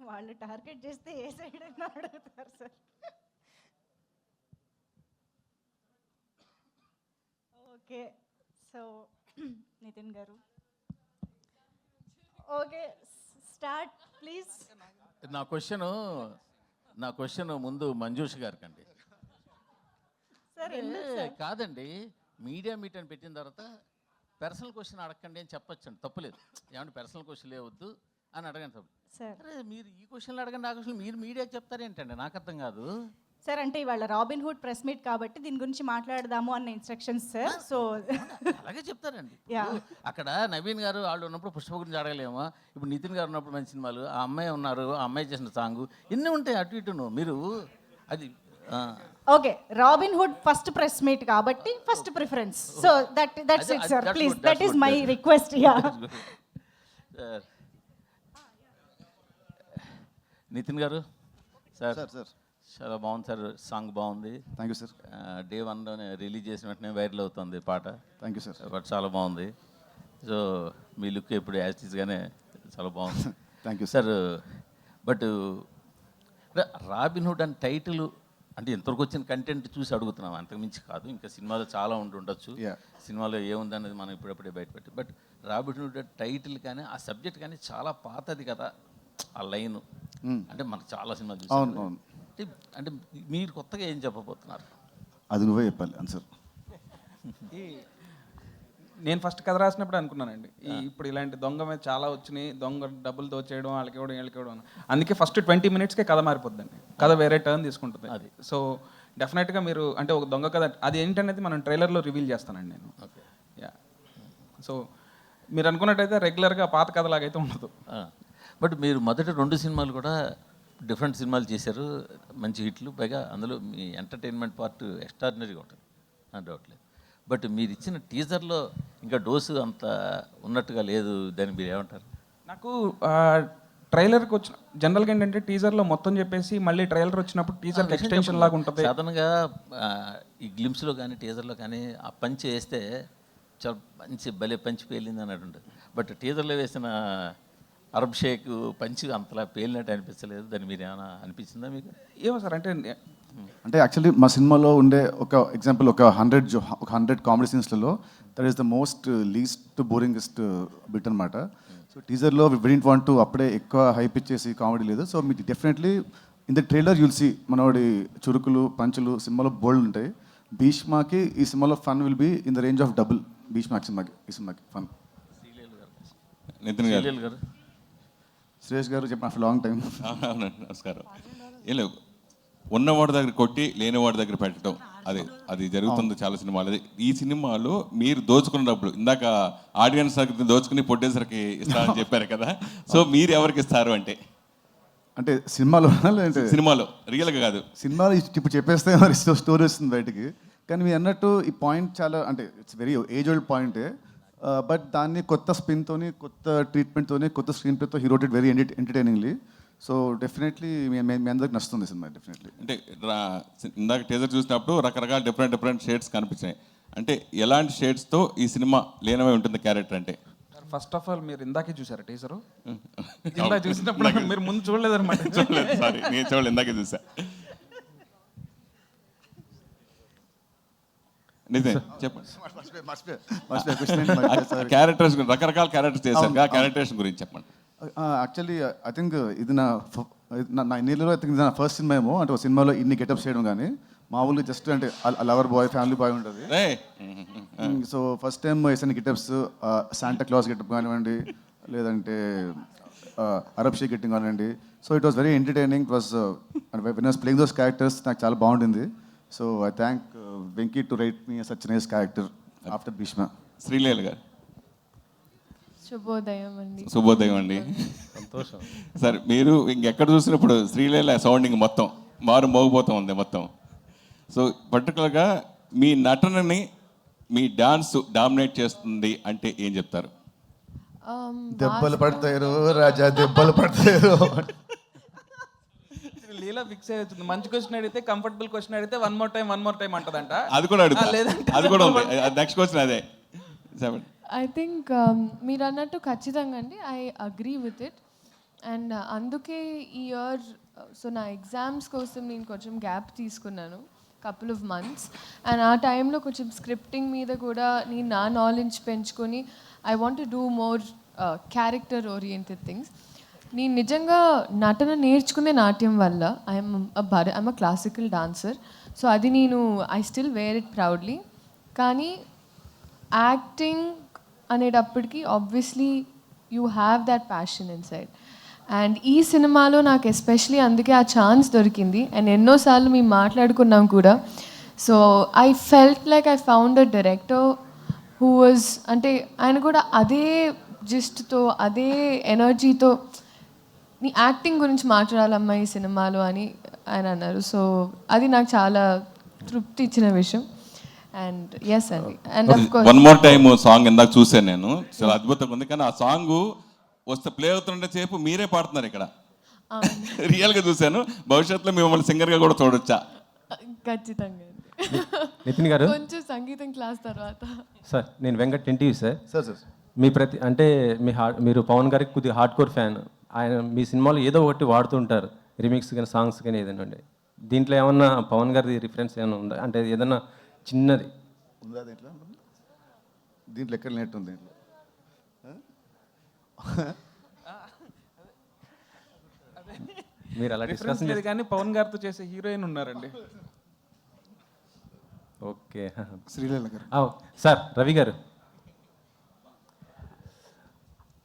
C: వాళ్ళు టార్గెట్ చేస్తే ఏ సైడ్ అయినా అడుగుతారు సార్. ఓకే, సో నితిన్ గారు ఓకే స్టార్ట్ ప్లీజ్.
L: నా క్వశ్చన్ ముందు మంజుష్ గారికి అండి. కాదండి, మీడియా మీట్ అని పెట్టిన తర్వాత పర్సనల్ క్వశ్చన్ అడగండి అని చెప్పొచ్చండి, తప్పులేదు. ఏమంటే పర్సనల్ క్వశ్చన్ లేవద్దు అని అడగండి తప్పు. అరే మీరు ఈ క్వశ్చన్లు అడగండి, ఆ క్వశ్చన్ మీరు మీడియాకి చెప్తారేంటండి, నాకు అర్థం కాదు
C: సార్. అంటే ఇవాళ రాబిన్ హుడ్ ప్రెస్ మీట్ కాబట్టి దీని గురించి మాట్లాడదాము అన్న ఇన్స్ట్రక్షన్స్ సార్. సో
L: అలాగే చెప్తారండి. అక్కడ నవీన్ గారు వాళ్ళు ఉన్నప్పుడు పుష్ప గురించి అడగలేమో, ఇప్పుడు నితిన్ గారు ఉన్నప్పుడు మంచి సినిమాలు, ఆ అమ్మాయి ఉన్నారు, ఆ అమ్మాయి చేసిన సాంగ్ ఎన్ని ఉంటాయి అటు ఇటును మీరు అది.
C: Okay, Robin Hood first press meet కాబట్టి first preference. So that's it sir, please, that is my request.
L: Nithiin గారు సార్ చాలా బాగుంది సార్, సాంగ్ బాగుంది.
G: Thank you sir.
L: డే 1లోనే రిలీజ్ చేసిన వెంటనే వైరల్ అవుతుంది పాట.
G: Thank you sir.
L: బట్ చాలా బాగుంది. సో మీ లుక్ ఎప్పుడు యాస్టీస్గానే చాలా బాగుంది.
G: Thank you
L: sir. But Robinhood అని టైటిల్ అంటే ఇంతవరకు వచ్చిన కంటెంట్ చూసి అడుగుతున్నాం, అంతకుమించి కాదు. ఇంకా సినిమాలో చాలా ఉండొచ్చు, సినిమాలో ఏముంది అనేది మనం ఇప్పుడప్పుడే బయటపెట్టి. బట్ రాబిన్హుడ్ టైటిల్ కానీ ఆ సబ్జెక్ట్ కానీ చాలా పాతది కదా ఆ లైన్. అంటే మనకు చాలా సినిమాలు చూసాం. అంటే మీరు కొత్తగా ఏం చెప్పబోతున్నారు?
G: అది నువ్వే చెప్పాలి ఆన్సర్.
I: నేను ఫస్ట్ కథ రాసినప్పుడు అనుకున్నానండి, ఇప్పుడు ఇలాంటి దొంగ మీద చాలా వచ్చినాయి, దొంగ డబ్బులు దోచేయడం, వాళ్ళకి ఇవ్వడం, వీళ్ళకి ఇవ్వడం. అందుకే ఫస్ట్ 20 minutesకే కథ మారిపోద్దండి, కథ వేరే టర్న్ తీసుకుంటుంది. అది సో డెఫినెట్గా మీరు అంటే ఒక దొంగ కథ అది ఏంటనేది మనం ట్రైలర్లో రివీల్ చేస్తానండి నేను. యా, సో మీరు అనుకున్నట్టయితే రెగ్యులర్గా పాత కథలాగైతే ఉండదు.
L: బట్ మీరు మొదటి 2 సినిమాలు కూడా డిఫరెంట్ సినిమాలు చేశారు, మంచి హిట్లు. పైగా అందులో మీ ఎంటర్టైన్మెంట్ పార్ట్ ఎక్స్ట్రాడినరీగా ఉంటుంది, డౌట్లేదు. బట్ మీరు ఇచ్చిన టీజర్లో ఇంకా డోసు అంత ఉన్నట్టుగా లేదు, దాన్ని మీరు ఏమంటారు?
I: నాకు ట్రైలర్కి వచ్చిన జనరల్గా ఏంటంటే టీజర్లో మొత్తం చెప్పేసి మళ్ళీ ట్రైలర్ వచ్చినప్పుడు టీజర్ ఎక్స్టెన్షన్ లాగా ఉంటుంది.
L: సాధారణంగా ఈ గ్లిమ్స్లో కానీ టీజర్లో కానీ ఆ పంచి వేస్తే చాలా మంచి భలే పంచి పేలింది అన్నట్టు ఉంటుంది. బట్ టీజర్లో వేసిన అరబ్ షేక్ పంచి అంతలా పేలినట్టు అనిపించలేదు, దాన్ని మీరు ఏమైనా అనిపించిందా మీకు?
I: ఏమో సార్,
G: అంటే యాక్చువల్లీ మా సినిమాలో ఉండే ఒక ఎగ్జాంపుల్ ఒక 100 కామెడీ సీన్స్లలో that is the most least boringest bit అనమాట. సో టీజర్లో వి డిడ్ంట్ వాంట్ టు అప్పుడే ఎక్కువ హైప్ ఇచ్చేసి కామెడీ లేదు. సో మీకు definitely in the trailer you'll see మనోడి చురుకులు పంచులు సినిమాలో బోల్డ్ ఉంటాయి. భీష్మాకి ఈ సినిమాలో fun will be in the range of double భీష్మాకి ఈ సినిమాకి ఫన్.
M: నితిన్ గారు,
G: సురేష్ గారు చెప్పిన లాంగ్ టైం.
M: నమస్కారం. ఏం లేవు, ఉన్నవాడి దగ్గర కొట్టి లేనివాడి దగ్గర పెట్టడం, అది జరుగుతుంది చాలా సినిమాలు. ఈ సినిమాలో మీరు దోచుకున్నప్పుడు ఇందాక ఆడియన్స్ దగ్గర దోచుకుని ప్రొడ్యూసర్కి ఇస్తారని చెప్పారు కదా, సో మీరు ఎవరికి ఇస్తారు
G: అంటే సినిమాలో
M: సినిమాలో రియల్గా కాదు,
G: సినిమాలో ఇప్పుడు చెప్పేస్తే మరి స్టోరీ వస్తుంది బయటికి. కానీ మీరు అన్నట్టు ఈ పాయింట్ చాలా అంటే ఇట్స్ వెరీ ఏజ్ ఓల్డ్ పాయింటే, బట్ దాన్ని కొత్త స్పిన్తోని కొత్త ట్రీట్మెంట్తోని కొత్త స్క్రీన్ ప్లేతో he wrote it very entertainingly. So definitely మీ అందరికి నచ్చుతుంది సినిమా డెఫినెట్లీ.
M: అంటే ఇందాక టీజర్ చూసినప్పుడు రకరకాల డిఫరెంట్ షేడ్స్ కనిపించాయి. అంటే ఎలాంటి షేడ్స్తో ఈ సినిమా లీనమై ఉంటుంది క్యారెక్టర్ అంటే?
I: ఫస్ట్ ఆఫ్ ఆల్ మీరు ఇందాకే చూసారా టీజరు? ఇందాక చూసినప్పుడు మీరు ముందు చూడలేదు అనమాట.
M: చూడలేదు, సారీ, నేను చూడలేదు, ఇందాకే చూసా. క్యారెక్టర్స్ రకరకాల క్యారెక్టర్స్ చేశారు, క్యారెక్టర్స్ గురించి చెప్పండి.
G: యాక్చువల్లీ ఐ థింక్ ఇది నా ఇన్నిలో ఐ థింక్ ఇది నా ఫస్ట్ సినిమా ఏమో. అంటే ఒక సినిమాలో ఇన్ని గెటప్స్ చేయడం కానీ మామూలుగా జస్ట్ అంటే లవర్ బాయ్ ఫ్యామిలీ బాయ్ ఉంటుంది. సో ఫస్ట్ టైం వేసిన గెటప్స్ శాంటా క్లాస్ గెటప్ కానివ్వండి, లేదంటే అరబ్ షేక్ గెట్టింగ్ కానివ్వండి. So it was very entertaining. It was when was playing those characters నాకు చాలా బాగుండింది. So I thank Venky to write me such nice character after Bheeshma.
M: Sreeleela garu,
K: శుభోదయం అండి.
L: సంతోషం
M: సార్. మీరు ఇంకెక్కడ చూసినప్పుడు శ్రీలీల సౌండింగ్ మొత్తం మారు మోగిపోతూ ఉంది మొత్తం. సో పర్టికులర్గా మీ నటనని మీ డాన్స్ డామినేట్ చేస్తుంది అంటే ఏం చెప్తారు?
G: దెబ్బలు పడతారు రాజా, దెబ్బలు పడతారు.
I: లీలా ఫిక్స్ అవుతుంది. మంచి క్వశ్చన్ అడిగితే కంఫర్టబుల్ క్వశ్చన్ అడిగితే వన్ మోర్ టైం అంటదంట.
M: అది కూడా అడుగుతా, అది కూడా ఉంది. నెక్స్ట్ క్వశ్చన్ అదే.
K: ఐ థింక్ మీరు అన్నట్టు ఖచ్చితంగా అండి, I agree with it. And అందుకే ఈ ఇయర్ సో నా ఎగ్జామ్స్ కోసం నేను కొంచెం గ్యాప్ తీసుకున్నాను, couple of months. అండ్ ఆ టైంలో కొంచెం స్క్రిప్టింగ్ మీద కూడా నేను నా నాలెడ్జ్ పెంచుకొని I want to do more character oriented things. నేను నిజంగా నటన నేర్చుకునే నాట్యం వల్ల I'm a classical dancer. So అది నేను I still wear it proudly. కానీ యాక్టింగ్ అనేటప్పటికీ obviously you have that passion inside. And ఈ సినిమాలో నాకు ఎస్పెషలీ అందుకే ఆ ఛాన్స్ దొరికింది. అండ్ ఎన్నోసార్లు మేము మాట్లాడుకున్నాం కూడా. So I felt like I found a director who was అంటే ఆయన కూడా అదే జిస్ట్తో అదే ఎనర్జీతో నీ యాక్టింగ్ గురించి మాట్లాడాలమ్మా ఈ సినిమాలో అని ఆయన అన్నారు. సో అది నాకు చాలా తృప్తి ఇచ్చిన విషయం. అండ్ ఎస్ అండి. And of course
M: one more time song ఇందాక చూసాను నేను, చాలా అద్భుతంగా ఉంది. కానీ ఆ సాంగ్ వస్తే ప్లే అవుతుండే సేపు మీరే పాడుతున్నారు ఇక్కడ. రియల్గా చూశాను. భవిష్యత్తులో మిమ్మల్ని సింగర్గా కూడా చూడొచ్చా?
K: ఖచ్చితంగా
N: నితిన్ గారు,
K: కొంచెం సంగీతం క్లాస్ తర్వాత.
N: సార్ నేను Venkat NTV sir.
G: Sir sir
N: మీ అంటే మీరు పవన్ గారికి కొద్దిగా హార్డ్ కోర్ ఫ్యాన్. ఆయన మీ సినిమాలో ఏదో ఒకటి వాడుతూ ఉంటారు, రిమిక్స్ కానీ సాంగ్స్ కానీ ఏదైనా ఉండే. దీంట్లో ఏమన్నా పవన్ గారి రిఫరెన్స్ ఏమైనా ఉందా? అంటే ఏదన్నా చిన్నది
G: ఉందా దీంట్లో? దీంట్లో ఎక్కడ నెట్ ఉంది దీంట్లో?
N: మీరు అలా
I: రిఫరెన్స్ లేదు కానీ పవన్ గారితో చేసే హీరోయిన్ ఉన్నారండి.
N: ఓకే
J: శ్రీలీల గారు.
N: సార్ రవి గారు,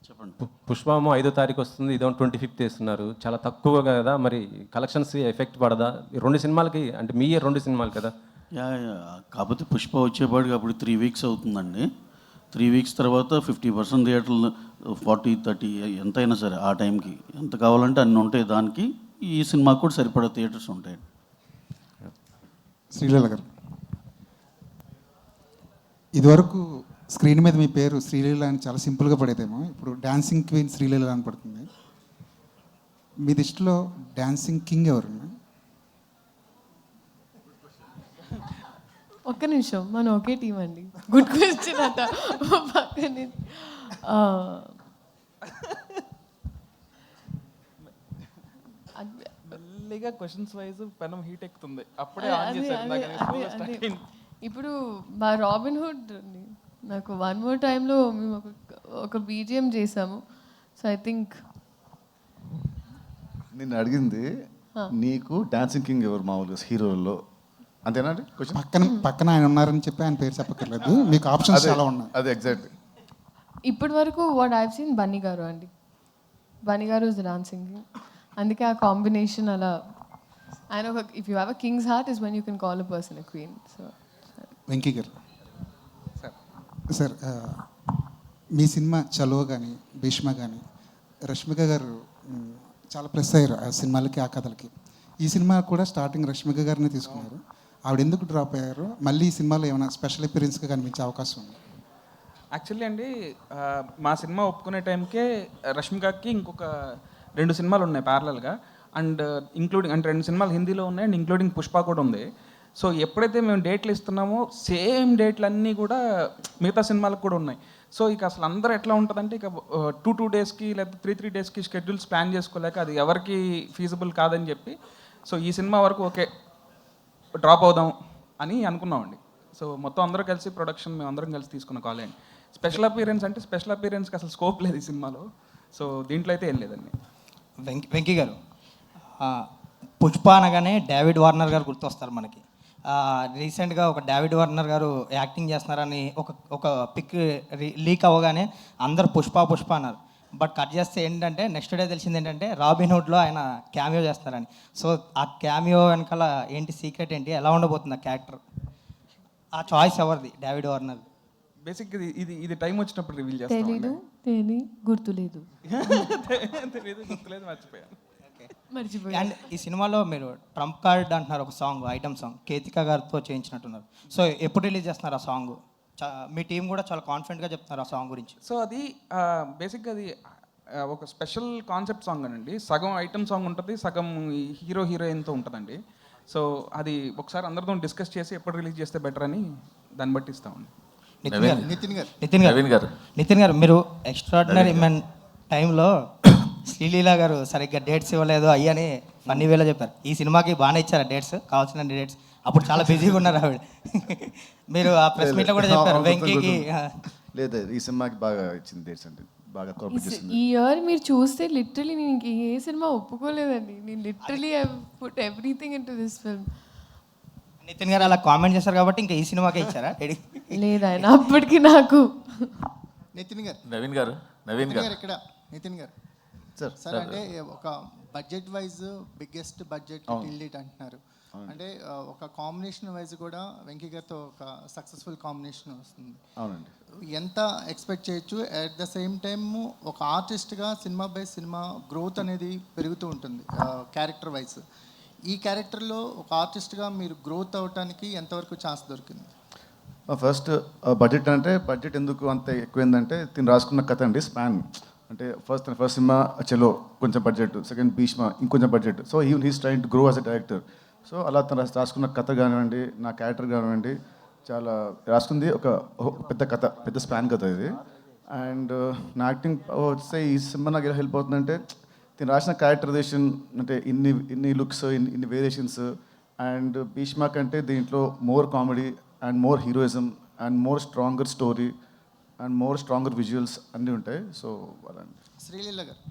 H: చెప్పండి.
N: పుష్పము 5వ తారీఖు వస్తుంది, ఇదో 25th వేస్తున్నారు. చాలా తక్కువ కదా, మరి కలెక్షన్స్ ఎఫెక్ట్ పడదా? ఈ 2 సినిమాలకి అంటే మీ 2 సినిమాలు కదా.
H: యా కాకపోతే పుష్ప వచ్చేపాటికి అప్పుడు 3 weeks అవుతుందండి. 3 weeks తర్వాత 50% థియేటర్లు 40-30 ఎంతైనా సరే ఆ టైంకి ఎంత కావాలంటే అన్ని ఉంటాయి. దానికి ఈ సినిమాకి కూడా సరిపడా థియేటర్స్ ఉంటాయి.
J: శ్రీలీల గారు, ఇదివరకు స్క్రీన్ మీద మీ పేరు శ్రీలీల అని చాలా సింపుల్గా పడేదేమో, ఇప్పుడు డాన్సింగ్ క్వీన్ శ్రీలీల అని పడుతుంది. మీ దృష్టిలో డాన్సింగ్ కింగ్ ఎవరు?
K: ఒక్క నిమిషం, మనం ఒకే టీం అండి. గుడ్ క్వశ్చన్ అట. పక్కనే
I: మెల్లిగా క్వశ్చన్స్ వైజ్ పెనం హీట్ ఎక్కుతుంది. అప్పుడే ఆన్ చేశారు.
K: ఇప్పుడు మా రాబిన్ హుడ్ నాకు 1 More Timeలో మేము ఒక బీజిఎం చేసాము. సో ఐ థింక్
G: నిన్ను అడిగింది నీకు డాన్సింగ్ కింగ్ ఎవరు మామూలుగా హీరోల్లో, అంతేనా అండి?
J: పక్కన ఆయన ఉన్నారని చెప్పి ఆయన పేరు చెప్పక్కర్లేదు, మీకు ఆప్షన్స్ చాలా ఉన్నాయి.
G: అదే ఎగ్జాక్ట్.
K: ఇప్పటి వరకు వాట్ ఐవ్ సీన్ బన్నీ గారు అండి. బన్నీ గారు ఇస్ డాన్సింగ్ కింగ్. అందుకే ఆ కాంబినేషన్ అలా. ఆయన ఒక if you have a king's heart is when you can call a person a queen. So
J: Venky గారు, సార్ మీ సినిమా చలో కానీ భీష్మ కానీ రష్మిక గారు చాలా ప్లస్ అయ్యారు ఆ సినిమాలకి, ఆ కథలకి. ఈ సినిమా కూడా స్టార్టింగ్ రష్మిక గారిని తీసుకున్నారు. ఆవిడ ఎందుకు డ్రాప్ అయ్యారు? మళ్ళీ ఈ సినిమాలో ఏమైనా స్పెషల్ అపియరెన్స్గా కనిపించే అవకాశం ఉంది?
I: యాక్చువల్లీ అండి, మా సినిమా ఒప్పుకునే టైంకే రష్మికకి ఇంకొక 2 సినిమాలు ఉన్నాయి ప్యారలల్గా. అండ్ ఇంక్లూడింగ్ అంటే 2 సినిమాలు హిందీలో ఉన్నాయి అండ్ ఇంక్లూడింగ్ పుష్ప కూడా ఉంది. సో ఎప్పుడైతే మేము డేట్లు ఇస్తున్నామో సేమ్ డేట్లు అన్నీ కూడా మిగతా సినిమాలకు కూడా ఉన్నాయి. సో ఇక అసలు అందరూ ఎట్లా ఉంటుందంటే ఇక 2 డేస్కి లేదా 3 డేస్కి షెడ్యూల్స్ ప్లాన్ చేసుకోలేక అది ఎవరికి ఫీజిబుల్ కాదని చెప్పి సో ఈ సినిమా వరకు ఓకే డ్రాప్ అవుదాం అని అనుకున్నామండి. సో మొత్తం అందరూ కలిసి ప్రొడక్షన్ మేము అందరం కలిసి తీసుకున్న కాల్ అండి. స్పెషల్ అపీరెన్స్ అంటే స్పెషల్ అపీరెన్స్కి అసలు స్కోప్ లేదు ఈ సినిమాలో. సో దీంట్లో అయితే ఏం లేదండి.
O: వెంకీ గారు, పుష్ప అనగానే డేవిడ్ వార్నర్ గారు గుర్తొస్తారు మనకి. రీసెంట్గా ఒక డేవిడ్ వార్నర్ గారు యాక్టింగ్ చేస్తున్నారని ఒక పిక్ లీక్ అవ్వగానే అందరు పుష్ప అన్నారు. బట్ కట్ చేస్తే ఏంటంటే నెక్స్ట్ డే తెలిసింది ఏంటంటే రాబిన్ హుడ్లో ఆయన క్యామియో చేస్తున్నారని. సో ఆ క్యామియో వెనకాల ఏంటి సీక్రెట్ ఏంటి, ఎలా ఉండబోతుంది ఆ క్యారెక్టర్? ఆ చాయిస్ ఎవరిది? David Warner.
I: బేసిక్ ఇది టైం వచ్చినప్పుడు రివీల్ చేస్తాం.
K: తెలీదు, గుర్తులేదు,
I: మర్చిపోయాను.
O: అండ్ ఈ సినిమాలో మీరు ట్రంప్ కార్డ్ అంటున్నారు, ఒక సాంగ్ ఐటమ్ సాంగ్ కేతిక గారితో చేయించినట్టున్నారు. సో ఎప్పుడు రిలీజ్ చేస్తున్నారు ఆ సాంగ్? మీ టీం కూడా చాలా కాన్ఫిడెంట్గా చెప్తున్నారు ఆ సాంగ్ గురించి.
I: సో అది బేసిక్గా అది ఒక స్పెషల్ కాన్సెప్ట్ సాంగ్ అనండి. సగం ఐటమ్ సాంగ్ ఉంటుంది, సగం హీరోయిన్తో ఉంటుందండి. సో అది ఒకసారి అందరితో డిస్కస్ చేసి ఎప్పుడు రిలీజ్ చేస్తే బెటర్ అని దాన్ని బట్టి ఇస్తామండి.
O: నితిన్ గారు, మీరు ఎక్స్ట్రాడినరీ మెన్ టైంలో శ్రీలీల గారు సరిగ్గా డేట్స్ ఇవ్వలేదు అయ్యని ఫన్నీ వేలో చెప్పారు. ఈ సినిమాకి బాగానే ఇచ్చారా డేట్స్, కావాల్సిన డేట్స్? అప్పుడు చాలా బిజీగా ఉన్నారు ఆవిడ. మీరు ఆ ప్రెస్ మీట్లో కూడా చెప్పారు వెంకీకి.
G: లేదు, ఈ సినిమాకి బాగా ఇచ్చింది డేట్స్ అండి, బాగా కోఆపరేట్ చేసింది.
K: ఈ ఇయర్ మీరు చూస్తే లిటరలీ నేను ఏ సినిమా ఒప్పుకోలేదండి. నేను literally I put everything into this film.
O: Nithin garu అలా కామెంట్ చేశారు కాబట్టి ఇంకా ఈ సినిమాకే ఇచ్చారా?
K: లేదు ఆయన అప్పటికి నాకు.
E: నవీన్ గారు
P: ఇక్కడ నితిన్ గారు సార్ అంటే ఒక budget wise biggest budget till date అంటున్నారు. అంటే ఒక కాంబినేషన్ వైజ్ కూడా వెంకీ గారితో ఒక సక్సెస్ఫుల్ కాంబినేషన్ వస్తుంది.
G: అవునండి.
P: ఎంత ఎక్స్పెక్ట్ చేయొచ్చు? అట్ ద సేమ్ టైమ్ ఒక ఆర్టిస్ట్గా సినిమా బై సినిమా గ్రోత్ అనేది పెరుగుతూ ఉంటుంది క్యారెక్టర్ వైజ్. ఈ క్యారెక్టర్లో ఒక ఆర్టిస్ట్గా మీరు గ్రోత్ అవడానికి ఎంతవరకు ఛాన్స్ దొరికింది?
G: ఫస్ట్ బడ్జెట్ అంటే బడ్జెట్ ఎందుకు అంత ఎక్కువైందంటే తిని రాసుకున్న కథ అండి. స్పాన్ అంటే ఫస్ట్ సినిమా చలో కొంచెం బడ్జెట్, సెకండ్ భీష్మ ఇంకొంచెం budget. So he's trying to grow as a director. So అలా తను రాసుకున్న కథ కానివ్వండి, నా క్యారెక్టర్ కానివ్వండి, చాలా రాసుకుంది ఒక పెద్ద కథ, పెద్ద స్పాన్ కథ ఇది. అండ్ నా యాక్టింగ్ వస్తే ఈ సినిమా నాకు ఎలా హెల్ప్ అవుతుందంటే, నేను రాసిన క్యారెక్టరైజేషన్ అంటే ఇన్ని లుక్స్, ఇన్ని వేరియేషన్స్. అండ్ భీష్మ కంటే దీంట్లో more comedy and more heroism and more stronger story and more stronger visuals అన్నీ ఉంటాయి. సో అలా.
P: శ్రీలీల గారు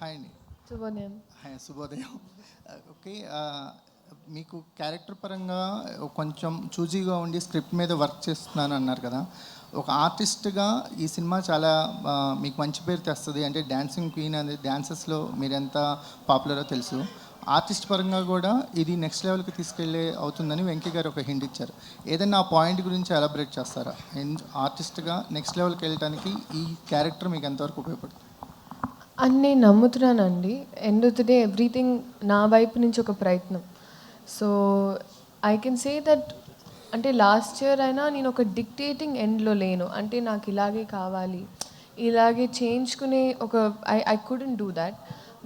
P: హాయ్ అండి.
K: శుభోదయం.
P: హాయ్, శుభోదయం. ఓకే, మీకు క్యారెక్టర్ పరంగా కొంచెం చూజీగా ఉండి స్క్రిప్ట్ మీద వర్క్ చేస్తున్నాను అన్నారు కదా. ఒక ఆర్టిస్ట్గా ఈ సినిమా చాలా మీకు మంచి పేరు తెస్తుంది. అంటే డ్యాన్సింగ్ క్వీన్ అనేది డ్యాన్సెస్లో మీరు ఎంత పాపులరో తెలుసు. ఆర్టిస్ట్ పరంగా కూడా ఇది నెక్స్ట్ లెవెల్కి తీసుకెళ్ళే అవుతుందని వెంకీ గారు ఒక హింట్ ఇచ్చారు. ఏదైనా ఆ పాయింట్ గురించి ఎలాబరేట్ చేస్తారా? ఆర్టిస్ట్గా నెక్స్ట్ లెవెల్కి వెళ్ళడానికి ఈ క్యారెక్టర్ మీకు ఎంతవరకు ఉపయోగపడుతుంది
K: అని నేను నమ్ముతున్నానండి. End of the day everything నా వైపు నుంచి ఒక ప్రయత్నం. So I can say that అంటే లాస్ట్ ఇయర్ అయినా నేను ఒక డిక్టేటింగ్ ఎండ్లో లేను. అంటే నాకు ఇలాగే కావాలి, ఇలాగే చేయించుకునే ఒక I couldn't do that.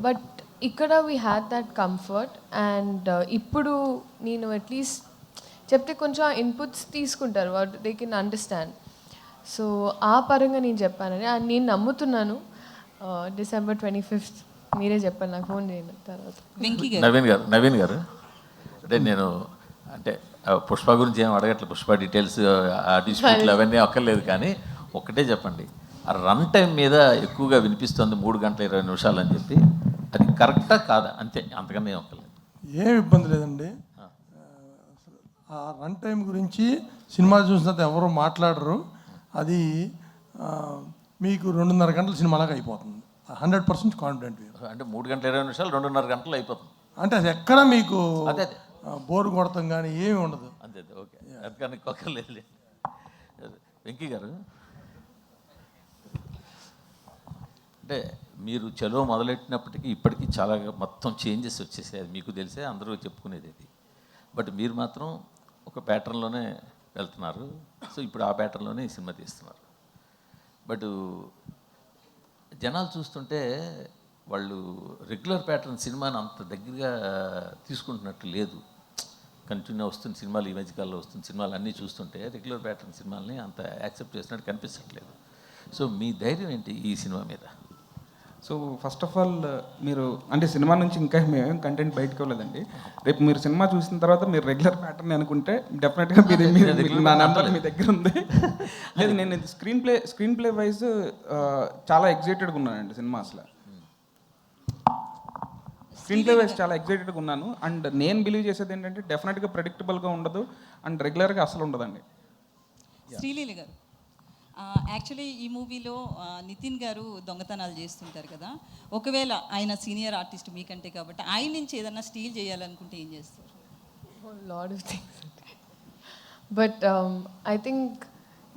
K: But ఇక్కడ we had that comfort. And ఇప్పుడు నేను అట్లీస్ట్ చెప్తే కొంచెం ఇన్పుట్స్ తీసుకుంటారు, what they can understand. So ఆ పరంగా నేను చెప్పానని నేను నమ్ముతున్నాను. December 25th మీరే చెప్పండి, నాకు ఫోన్ చేయండి తర్వాత.
L: నవీన్ గారు అంటే నేను అంటే పుష్ప గురించి ఏం అడగట్లేదు, పుష్ప డీటెయిల్స్ ఆ డిస్ప్యూట్లు అవన్నీ అక్కర్లేదు. కానీ ఒక్కటే చెప్పండి, ఆ రన్ టైం మీద ఎక్కువగా వినిపిస్తుంది 3 గంటల 20 నిమిషాలు అని చెప్పి, అది కరెక్టా కాదా? అంతే, అంతకన్నా ఏం ఒక్కర్లేదు.
Q: ఏం ఇబ్బంది లేదండి. ఆ రన్ టైం గురించి సినిమా చూసినంత ఎవరు మాట్లాడరు. అది మీకు 2.5 గంటల సినిమాలాగా అయిపోతుంది. 100% కాన్ఫిడెంట్.
L: అంటే 3 గంటల 20 నిమిషాలు 2.5 గంటలు అయిపోతుంది.
Q: అంటే అది ఎక్కడ మీకు
L: అదే
Q: బోరు కొడతాం కానీ ఏమి ఉండదు.
L: అంతే, ఓకే, అందుకని ఒక్కర్లేదు. వెంకీ గారు అంటే మీరు చలో మొదలెట్టినప్పటికీ ఇప్పటికీ చాలా మొత్తం చేంజెస్ వచ్చేసాయి, అది మీకు తెలిసే, అందరూ చెప్పుకునేది ఇది. బట్ మీరు మాత్రం ఒక ప్యాటర్న్లోనే వెళ్తున్నారు. సో ఇప్పుడు ఆ ప్యాటర్న్లోనే ఈ సినిమా తీస్తున్నారు. బట్ జనాలు చూస్తుంటే వాళ్ళు రెగ్యులర్ ప్యాటర్న్ సినిమాని అంత దగ్గరగా తీసుకుంటున్నట్టు లేదు. కంటిన్యూ వస్తున్న సినిమాలు, ఈ మధ్యకాలంలో వస్తున్న సినిమాలు అన్నీ చూస్తుంటే రెగ్యులర్ ప్యాటర్న్ సినిమాలని అంత యాక్సెప్ట్ చేసినట్టు కనిపించట్లేదు. సో మీ ధైర్యం ఏంటి ఈ సినిమా మీద?
I: సో ఫస్ట్ ఆఫ్ ఆల్ మీరు అంటే సినిమా నుంచి ఇంకా మేమేం కంటెంట్ బయటకు వెళ్ళలేదండి. రేపు మీరు సినిమా చూసిన తర్వాత మీరు రెగ్యులర్ ప్యాటర్న్ అనుకుంటే డెఫినెట్గా నా నెంబర్ మీ దగ్గర ఉంది. లేదు, నేను స్క్రీన్ ప్లే వైజ్ చాలా ఎగ్జైటెడ్గా ఉన్నానండి సినిమా. అసలు స్క్రీన్ ప్లే వైజ్ చాలా ఎగ్జైటెడ్గా ఉన్నాను. అండ్ నేను బిలీవ్ చేసేది ఏంటంటే డెఫినెట్గా ప్రెడిక్టబుల్గా ఉండదు అండ్ రెగ్యులర్గా అసలు ఉండదండి.
R: శ్రీలీల గారు, యాక్చువల్లీ ఈ మూవీలో నితిన్ గారు దొంగతనాలు చేస్తుంటారు కదా. ఒకవేళ ఆయన సీనియర్ ఆర్టిస్ట్ మీకంటే కాబట్టి ఆయన నుంచి ఏదన్నా స్టీల్ చేయాలనుకుంటే ఏం చేస్తారు?
K: Lot of things. But I think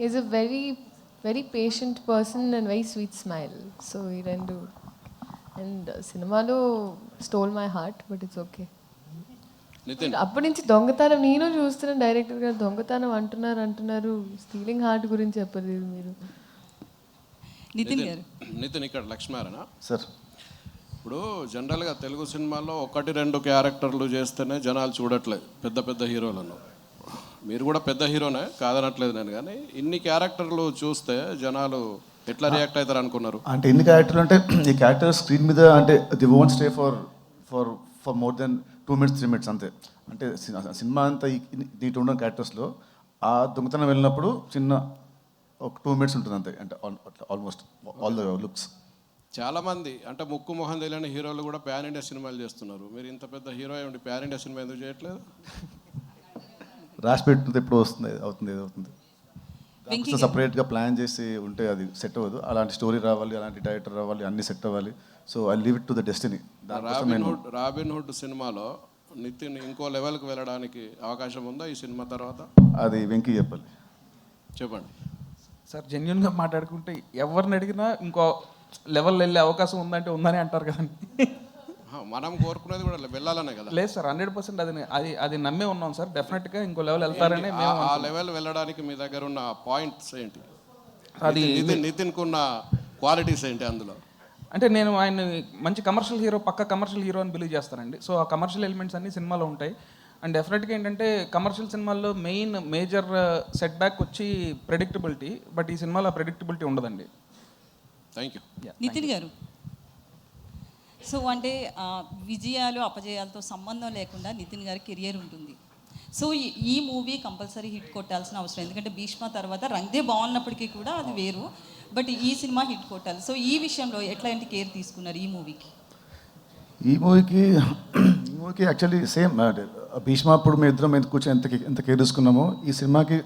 K: is a very very patient person and very sweet smile. So ఈ రెండు. అండ్ సినిమాలో stole my heart, but it's okay. అప్పటి నుంచి దొంగతనం నేను చూస్తున్న డైరెక్టర్ గారు దొంగతనం అంటున్నారు, స్టీలింగ్ హార్ట్ గురించి చెప్పలేదు మీరు.
S: నితిన్ ఇక్కడ లక్ష్మారాయణ
G: సార్.
S: ఇప్పుడు జనరల్గా తెలుగు సినిమాలో 1-2 క్యారెక్టర్లు చేస్తేనే జనాలు చూడట్లేదు, పెద్ద పెద్ద హీరోలను. మీరు కూడా పెద్ద హీరోనే కాదనట్లేదు నేను, కానీ ఇన్ని క్యారెక్టర్లు చూస్తే జనాలు ఎట్లా రియాక్ట్ అవుతారు అనుకున్నారు?
G: అంటే ఇన్ని క్యారెక్టర్లు అంటే ఈ క్యారెక్టర్ స్క్రీన్ మీద అంటే the won't stay for more than 2 minutes 3 minutes అంతే. అంటే సినిమా అంతా దీంట్లో ఉన్న క్యారెక్టర్స్లో ఆ దొంగతనం వెళ్ళినప్పుడు చిన్న ఒక 2 minutes ఉంటుంది అంతే. అంటే ఆల్మోస్ట్ ఆల్ ద లుక్స్.
S: చాలామంది అంటే ముక్కు మొహం తెలియని హీరోలు కూడా ప్యాన్ ఇండియా సినిమాలు చేస్తున్నారు. మీరు ఇంత పెద్ద హీరో ఉండి ప్యాన్ ఇండియా సినిమా ఎందుకు చేయట్లేదు?
G: రాసి పెట్టుకుంటే ఎప్పుడు అవుతుంది. సపరేట్గా ప్లాన్ చేసి ఉంటే అది సెట్ అవ్వదు. అలాంటి స్టోరీ రావాలి, అలాంటి డైరెక్టర్ రావాలి, అన్ని సెట్ అవ్వాలి. So I leave it to the destiny.
S: Robin hood సినిమాలో నితిన్ ఇంకో లెవెల్కి వెళ్ళడానికి అవకాశం ఉందా ఈ సినిమా తర్వాత?
G: అది వెంకీ చెప్పాలి.
S: చెప్పండి
I: సార్. జెన్యున్గా మాట్లాడుకుంటే ఎవరిని అడిగినా ఇంకో లెవెల్ వెళ్ళే అవకాశం ఉందంటే ఉందని అంటారు కదండి.
S: మనం కోరుకునేది కూడా వెళ్ళాలనే కదా.
I: లేదు సార్, 100% అది నమ్మే ఉన్నాం సార్. డెఫినెట్గా ఇంకో లెవెల్ వెళ్తారని మేము.
S: ఆ లెవెల్ వెళ్ళడానికి మీ దగ్గర ఉన్న పాయింట్స్ ఏంటి? అది నితిన్కున్న క్వాలిటీస్ ఏంటి అందులో?
I: అంటే నేను ఆయన మంచి కమర్షియల్ హీరో, పక్క కమర్షియల్ హీరో అని బిలీవ్ చేస్తానండి. సో ఆ కమర్షియల్ ఎలిమెంట్స్ అన్ని సినిమాలో ఉంటాయి. అండ్ డెఫినెట్గా ఏంటంటే కమర్షియల్ సినిమాల్లో మేజర్ సెట్ బ్యాక్ వచ్చి ప్రెడిక్టబిలిటీ, బట్ ఈ సినిమాలో ఆ ప్రెడిక్టబిలిటీ ఉండదండి.
S: Thank you.
R: Nitin garu, so అంటే విజయాలు అపజయాలతో సంబంధం లేకుండా నితిన్ గారి కెరియర్ ఉంటుంది. సో ఈ మూవీ కంపల్సరీ హిట్ కొట్టాల్సిన అవసరం, ఎందుకంటే భీష్మ తర్వాత రంగ్దే బాగున్నప్పటికీ కూడా అది వేరు, బట్ ఈ సినిమా హిట్ కొట్టాలి. సో ఈ విషయంలో ఎట్లాంటి కేర్ తీసుకున్నారు ఈ మూవీకి?
G: ఈ మూవీకి యాక్చువల్లీ సేమ్ భీష్మ అప్పుడు మేము ఇద్దరం ఎంత కూర్చొని ఎంత కేర్ తీసుకున్నామో ఈ సినిమాకి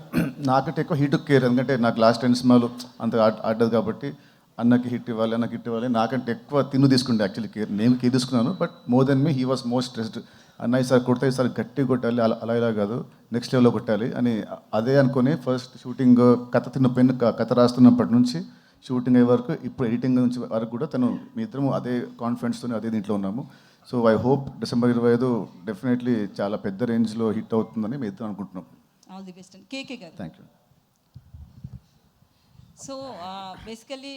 G: నాకంటే ఎక్కువ హిట్ కేర్, ఎందుకంటే నాకు లాస్ట్ 10 సినిమాలు అంత ఆడదు కాబట్టి అన్నకి హిట్ ఇవ్వాలి నాకంటే ఎక్కువ తిన్ను తీసుకుంటే యాక్చువల్లీ కేర్ నేను కేర్ తీసుకున్నాను. But more than me he was most stressed. అన్నయ్య సార్ కొడితే ఈసారి గట్టి కొట్టాలి, అలా ఇలా కాదు నెక్స్ట్ లెవెల్లో కొట్టాలి అని అదే అనుకుని ఫస్ట్ షూటింగ్ కథ రాస్తున్నప్పటి నుంచి షూటింగ్ అయ్యే వరకు ఇప్పుడు ఎడిటింగ్ నుంచి వరకు కూడా మీ ఇద్దరం అదే కాన్ఫిడెన్స్తో అదే దీంట్లో ఉన్నాము. So I hope December 25 definitely చాలా పెద్ద రేంజ్లో హిట్ అవుతుందని మేము ఇద్దరం అనుకుంటున్నాం.
R: All the best. కేకే గారు,
G: thank you.
R: So basically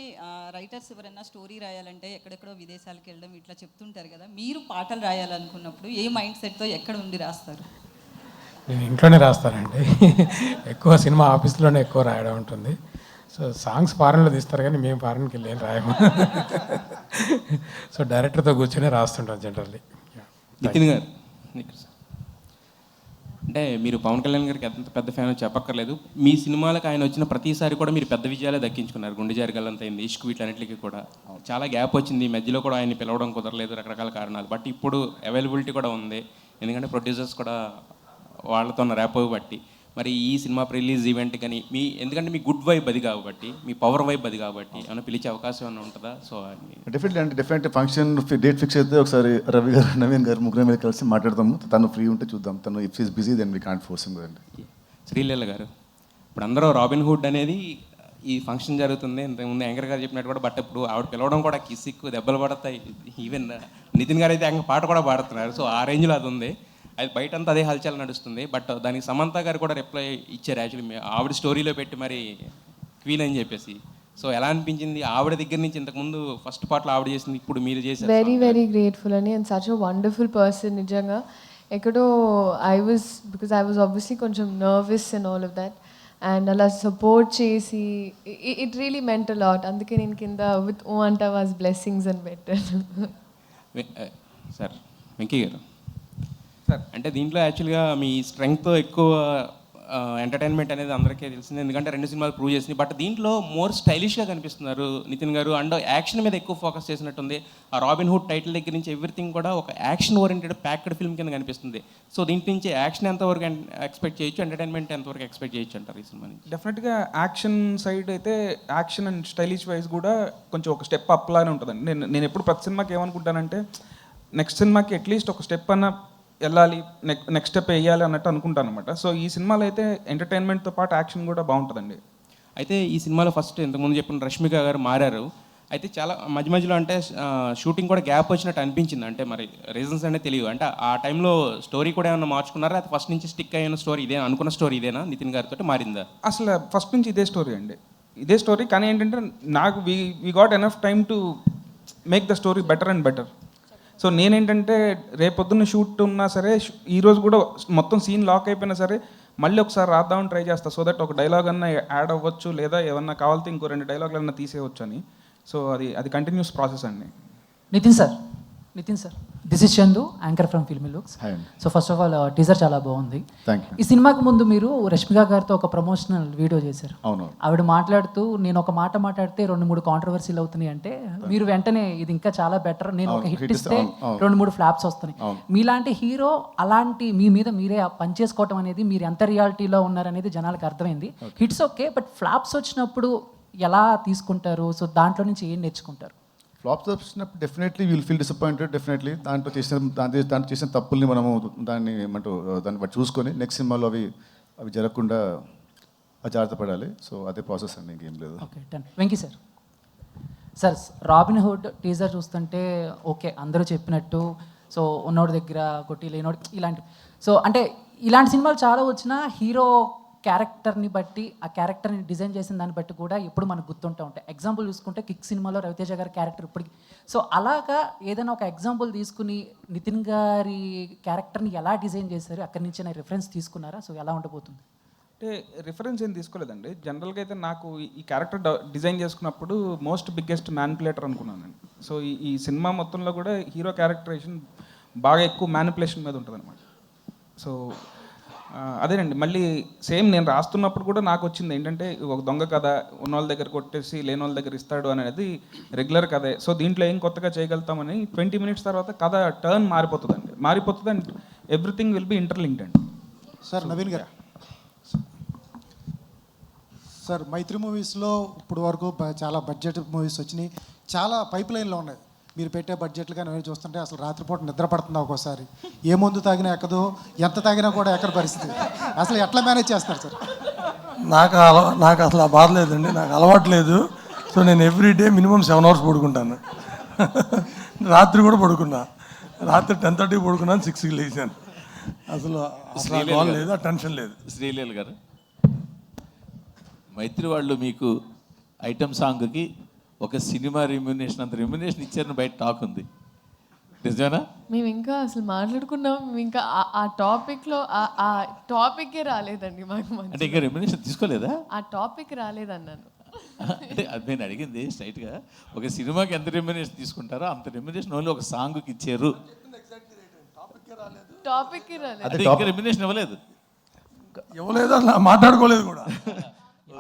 R: writers ఎవరైనా స్టోరీ రాయాలంటే ఎక్కడెక్కడో విదేశాలకు వెళ్ళడం ఇట్లా చెప్తుంటారు కదా, మీరు పాటలు రాయాలనుకున్నప్పుడు ఏ మైండ్ సెట్తో ఎక్కడ ఉండి రాస్తారు?
J: నేను ఇంట్లోనే రాస్తానండి. ఎక్కువ సినిమా ఆఫీస్లోనే ఎక్కువ రాయడం ఉంటుంది. సో సాంగ్స్ ఫారెన్లో తీస్తారు కానీ మేము ఫారెన్కి వెళ్ళి ఏం రాయము. సో డైరెక్టర్తో కూర్చొని రాస్తుంటాం జనరల్లీ.
T: నితిన్ గారు, అంటే మీరు పవన్ కళ్యాణ్ గారికి ఎంత పెద్ద ఫ్యాన్ చెప్పక్కర్లేదు. మీ సినిమాలకు ఆయన వచ్చిన ప్రతిసారి కూడా మీరు పెద్ద విజయాలే దక్కించుకున్నారు. గుండె జారిగల్లంత అయింది, ఇష్క్ వీటన్నిటికీ కూడా చాలా గ్యాప్ వచ్చింది. మధ్యలో కూడా ఆయన్ని పిలవడం కుదరలేదు, రకరకాల కారణాలు. బట్ ఇప్పుడు అవైలబిలిటీ కూడా ఉంది, ఎందుకంటే ప్రొడ్యూసర్స్ కూడా వాళ్ళతో ర్యాప్ బట్టి. మరి ఈ సినిమా రిలీజ్ ఈవెంట్ కానీ ఎందుకంటే మీ గుడ్ వైబ్ అది కాబట్టి, మీ పవర్ వైబ్ అది కాబట్టి ఏమైనా పిలిచే అవకాశం ఏమైనా ఉంటుందా? So
G: definitely function date fix అయితే ఒకసారి రవి గారు, నవీన్ గారు ముగ్గురు మీద కలిసి మాట్లాడదాము. తను ఫ్రీ ఉంటే చూద్దాం. తను if is busy then we can't force him కదండి.
T: శ్రీలీల గారు, ఇప్పుడు అందరూ రాబిన్ హుడ్ అనేది ఈ ఫంక్షన్ జరుగుతుంది, ఇంతకుముందు యాంకర్ గారు చెప్పినట్టు కూడా. బట్ ఇప్పుడు ఆవిడ పిలవడం కూడా కిసిక్కు దెబ్బలు పడతాయి. ఈవెన్ నితిన్ గారు అయితే పాట కూడా పాడుతున్నారు. సో ఆ రేంజ్లో అది ఉంది. అది బయటంతా అదే హల్చల్ నడుస్తుంది. బట్ దానికి సమంత గారు కూడా రిప్లై ఇచ్చారు యాక్చువల్లీ, ఆవిడ స్టోరీలో పెట్టి మరి క్వీన్ అని చెప్పేసి. సో ఎలా అనిపించింది ఆవిడ దగ్గర నుంచి? ఇంతకుముందు ఫస్ట్ పార్ట్లో ఆవిడ చేసింది, ఇప్పుడు మీరు చేశారు.
K: వెరీ గ్రేట్ఫుల్ అని, and such a wonderful person. నిజంగా ఎక్కడో బికాజ్ ఐ వాజ్ ఆబ్వియస్లీ కొంచెం nervous and all of that, and అలా సపోర్ట్ చేసి it really meant a lot. అందుకే నేను కింద విత్ ఓ అంటా వాజ్ బ్లెస్సింగ్స్ అని పెట్టాను.
T: సార్ వెంకీ గారు, అంటే దీంట్లో యాక్చువల్గా మీ స్ట్రెంగ్త్ ఎక్కువ ఎంటర్టైన్మెంట్ అనేది అందరికీ తెలిసింది, ఎందుకంటే 2 సినిమాలు ప్రూవ్ చేసింది. బట్ దీంట్లో మోర్ స్టైలిష్గా కనిపిస్తున్నారు నితిన్ గారు, అండ్ యాక్షన్ మీద ఎక్కువ ఫోకస్ చేసినట్టుంది. ఆ రాబిన్ హుడ్ టైటిల్ దగ్గర నుంచి ఎవ్రీథింగ్ కూడా ఒక యాక్షన్ ఓరియంటెడ్ ప్యాక్డ్ ఫిల్మ్ కింద కనిపిస్తుంది. సో దీంట్లో నుంచి యాక్షన్ ఎంతవరకు ఎక్స్పెక్ట్ చేయొచ్చు, ఎంటర్టైన్మెంట్ ఎంతవరకు ఎక్స్పెక్ట్ చేయొచ్చు అంటారు ఈ సినిమా నుంచి?
I: డెఫినెట్గా యాక్షన్ సైడ్ అయితే యాక్షన్ అండ్ స్టైలిష్ వైజ్ కూడా కొంచెం ఒక స్టెప్ అప్ లానే ఉంటుందండి. నేను ఎప్పుడు ప్రతి సినిమాకి ఏమనుకుంటానంటే నెక్స్ట్ సినిమాకి అట్లీస్ట్ ఒక స్టెప్ అన్న వెళ్ళాలి, నెక్స్ట్ స్టెప్ వేయాలి అన్నట్టు అనుకుంటాను అనమాట. సో ఈ సినిమాలో అయితే ఎంటర్టైన్మెంట్తో పాటు యాక్షన్ కూడా బాగుంటుందండి.
T: అయితే ఈ సినిమాలో ఫస్ట్ ఇంతకుముందు చెప్పిన రష్మిక గారు మారారు. అయితే చాలా మధ్యలో అంటే షూటింగ్ కూడా గ్యాప్ వచ్చినట్టు అనిపించింది. అంటే మరి రీజన్స్ అనేది తెలియదు. అంటే ఆ టైంలో స్టోరీ కూడా ఏమన్నా మార్చుకున్నారా? అది ఫస్ట్ నుంచి స్టిక్ అయిన స్టోరీ ఇదే అనుకున్న స్టోరీ ఇదేనా నితిన్ గారితో మారిందా?
I: అసలు ఫస్ట్ నుంచి ఇదే స్టోరీ అండి, ఇదే స్టోరీ. కానీ ఏంటంటే నాకు we got enough time to make the story better and better. So నేనేంటంటే రేపొద్దున్న షూట్ ఉన్నా సరే, ఈరోజు కూడా మొత్తం సీన్ లాక్ అయిపోయినా సరే మళ్ళీ ఒకసారి రాద్దామని ట్రై చేస్తా. సో దట్ ఒక డైలాగ్ అన్నా యాడ్ అవ్వచ్చు, లేదా ఏమన్నా కావాలితే ఇంకో 2 డైలాగులు అన్నా తీసేయవచ్చు అని. సో అది కంటిన్యూస్ ప్రాసెస్ అండి.
U: Nithin sir, this is Chandu, anchor from Filmy Looks. So first of all teaser చాలా బాగుంది. ఈ సినిమాకి ముందు మీరు రష్మిక గారితో ఒక ప్రమోషనల్ వీడియో చేశారు. ఆవిడ మాట్లాడుతూ నేను ఒక మాట మాట్లాడితే 2-3 కాంట్రవర్సీలు అవుతున్నాయి అంటే మీరు వెంటనే ఇది ఇంకా చాలా బెటర్, నేను ఒక హిట్ ఇస్తే 2-3 ఫ్లాప్స్ వస్తున్నాయి. మీలాంటి హీరో అలాంటి మీ మీద మీరే పనిచేసుకోవటం అనేది మీరు ఎంత రియాలిటీలో ఉన్నారనేది జనాలకు అర్థమైంది. హిట్స్ ఓకే, బట్ ఫ్లాప్స్ వచ్చినప్పుడు ఎలా తీసుకుంటారు? సో దాంట్లో నుంచి ఏం నేర్చుకుంటారు?
G: ఫ్లాప్స్ వచ్చినప్పుడు definitely will feel disappointed. Definitely దాంట్లో చేసిన తప్పుల్ని మనము దాన్ని బట్టి చూసుకొని నెక్స్ట్ సినిమాలో అవి జరగకుండా జాగ్రత్త పడాలి. సో అదే ప్రాసెస్ అండి, ఇంకేం లేదు.
U: Okay done. Venky sir, robin hood teaser చూస్తుంటే ఓకే అందరూ చెప్పినట్టు, సో ఉన్నోడి దగ్గర కొట్టి లేనోడి ఇలాంటి, సో అంటే ఇలాంటి సినిమాలు చాలా వచ్చినా హీరో క్యారెక్టర్ని బట్టి, ఆ క్యారెక్టర్ని డిజైన్ చేసిన దాన్ని బట్టి కూడా ఎప్పుడు మనకు గుర్తుంటూ ఉంటాయి. ఎగ్జాంపుల్ చూసుకుంటే కిక్ సినిమాలో రవితేజ గారి క్యారెక్టర్ ఇప్పటికి. సో అలాగా ఏదైనా ఒక ఎగ్జాంపుల్ తీసుకుని నితిన్ గారి క్యారెక్టర్ని ఎలా డిజైన్ చేశారు, అక్కడి నుంచి రిఫరెన్స్ తీసుకున్నారా? సో ఎలా ఉండబోతుంది?
I: అంటే రిఫరెన్స్ ఏం తీసుకోలేదండి. జనరల్గా అయితే నాకు ఈ క్యారెక్టర్ డిజైన్ చేసుకున్నప్పుడు మోస్ట్ బిగ్గెస్ట్ మ్యానిపులేటర్ అనుకున్నానండి. సో ఈ సినిమా మొత్తంలో కూడా హీరో క్యారెక్టరేషన్ బాగా ఎక్కువ మ్యానిపులేషన్ మీద ఉంటుంది అనమాట. సో అదేనండి, మళ్ళీ సేమ్ నేను రాస్తున్నప్పుడు కూడా నాకు వచ్చింది ఏంటంటే ఒక దొంగ కథ, ఉన్న వాళ్ళ దగ్గర కొట్టేసి లేని వాళ్ళ దగ్గర ఇస్తాడు అనేది రెగ్యులర్ కథే. సో దీంట్లో ఏం కొత్తగా చేయగలుగుతామని 20 minutes తర్వాత కథ టర్న్ మారిపోతుంది and everything will be interlinked అండి.
B: సార్ నవీన్ గారు, సార్ మైత్రి మూవీస్లో ఇప్పుడు వరకు చాలా బడ్జెట్ మూవీస్ వచ్చినాయి, చాలా పైప్ లైన్లో ఉన్నాయి. మీరు పెట్టే బడ్జెట్లు కానీ అవి చూస్తుంటే అసలు రాత్రిపూట నిద్ర పడుతుంది ఒక్కోసారి. ఏ మందు తాగినా ఎక్కదు, ఎంత తాగినా కూడా ఎక్కడ పరిస్థితి. అసలు ఎట్లా మేనేజ్ చేస్తారు సార్?
Q: నాకు అసలు ఆ బాధ లేదండి, నాకు అలవాటు లేదు. సో నేను ఎవ్రీడే మినిమం 7 hours పడుకుంటాను. రాత్రి కూడా పడుకున్నా, రాత్రి 10:30 పడుకున్నాను, 6కి లేచాను. అసలు లేదు, ఆ టెన్షన్ లేదు.
L: శ్రీలీల గారు, మైత్రి వాళ్ళు మీకు ఐటమ్ సాంగ్కి ఒక సినిమా రెమ్యునేషన్ అంత రెమ్యునేషన్ ఇచ్చారని బయట టాక్ ఉంది, నిజమేనా?
K: మేము ఇంకా అసలు మాట్లాడుకున్నాం, ఇంకా ఆ టాపిక్లో ఆ టాపిక్కే రాలేదండి మాకు.
L: అంటే ఇంకా రెమ్యునేషన్ తీసుకోలేదా?
K: ఆ టాపిక్ రాలేదన్నాను.
L: అంటే అది నేను అడిగింది స్ట్రైట్గా, ఒక సినిమాకి ఎంత రెమ్యునేషన్ తీసుకుంటారో అంత రెమ్యునేషన్ ఓన్లీ ఒక సాంగ్కి ఇచ్చారు.
K: టాపిక్కి రాలేదు,
L: అంటే ఇంకా రెమ్యునేషన్ ఇవ్వలేదు
Q: అలా మాట్లాడుకోలేదు కూడా.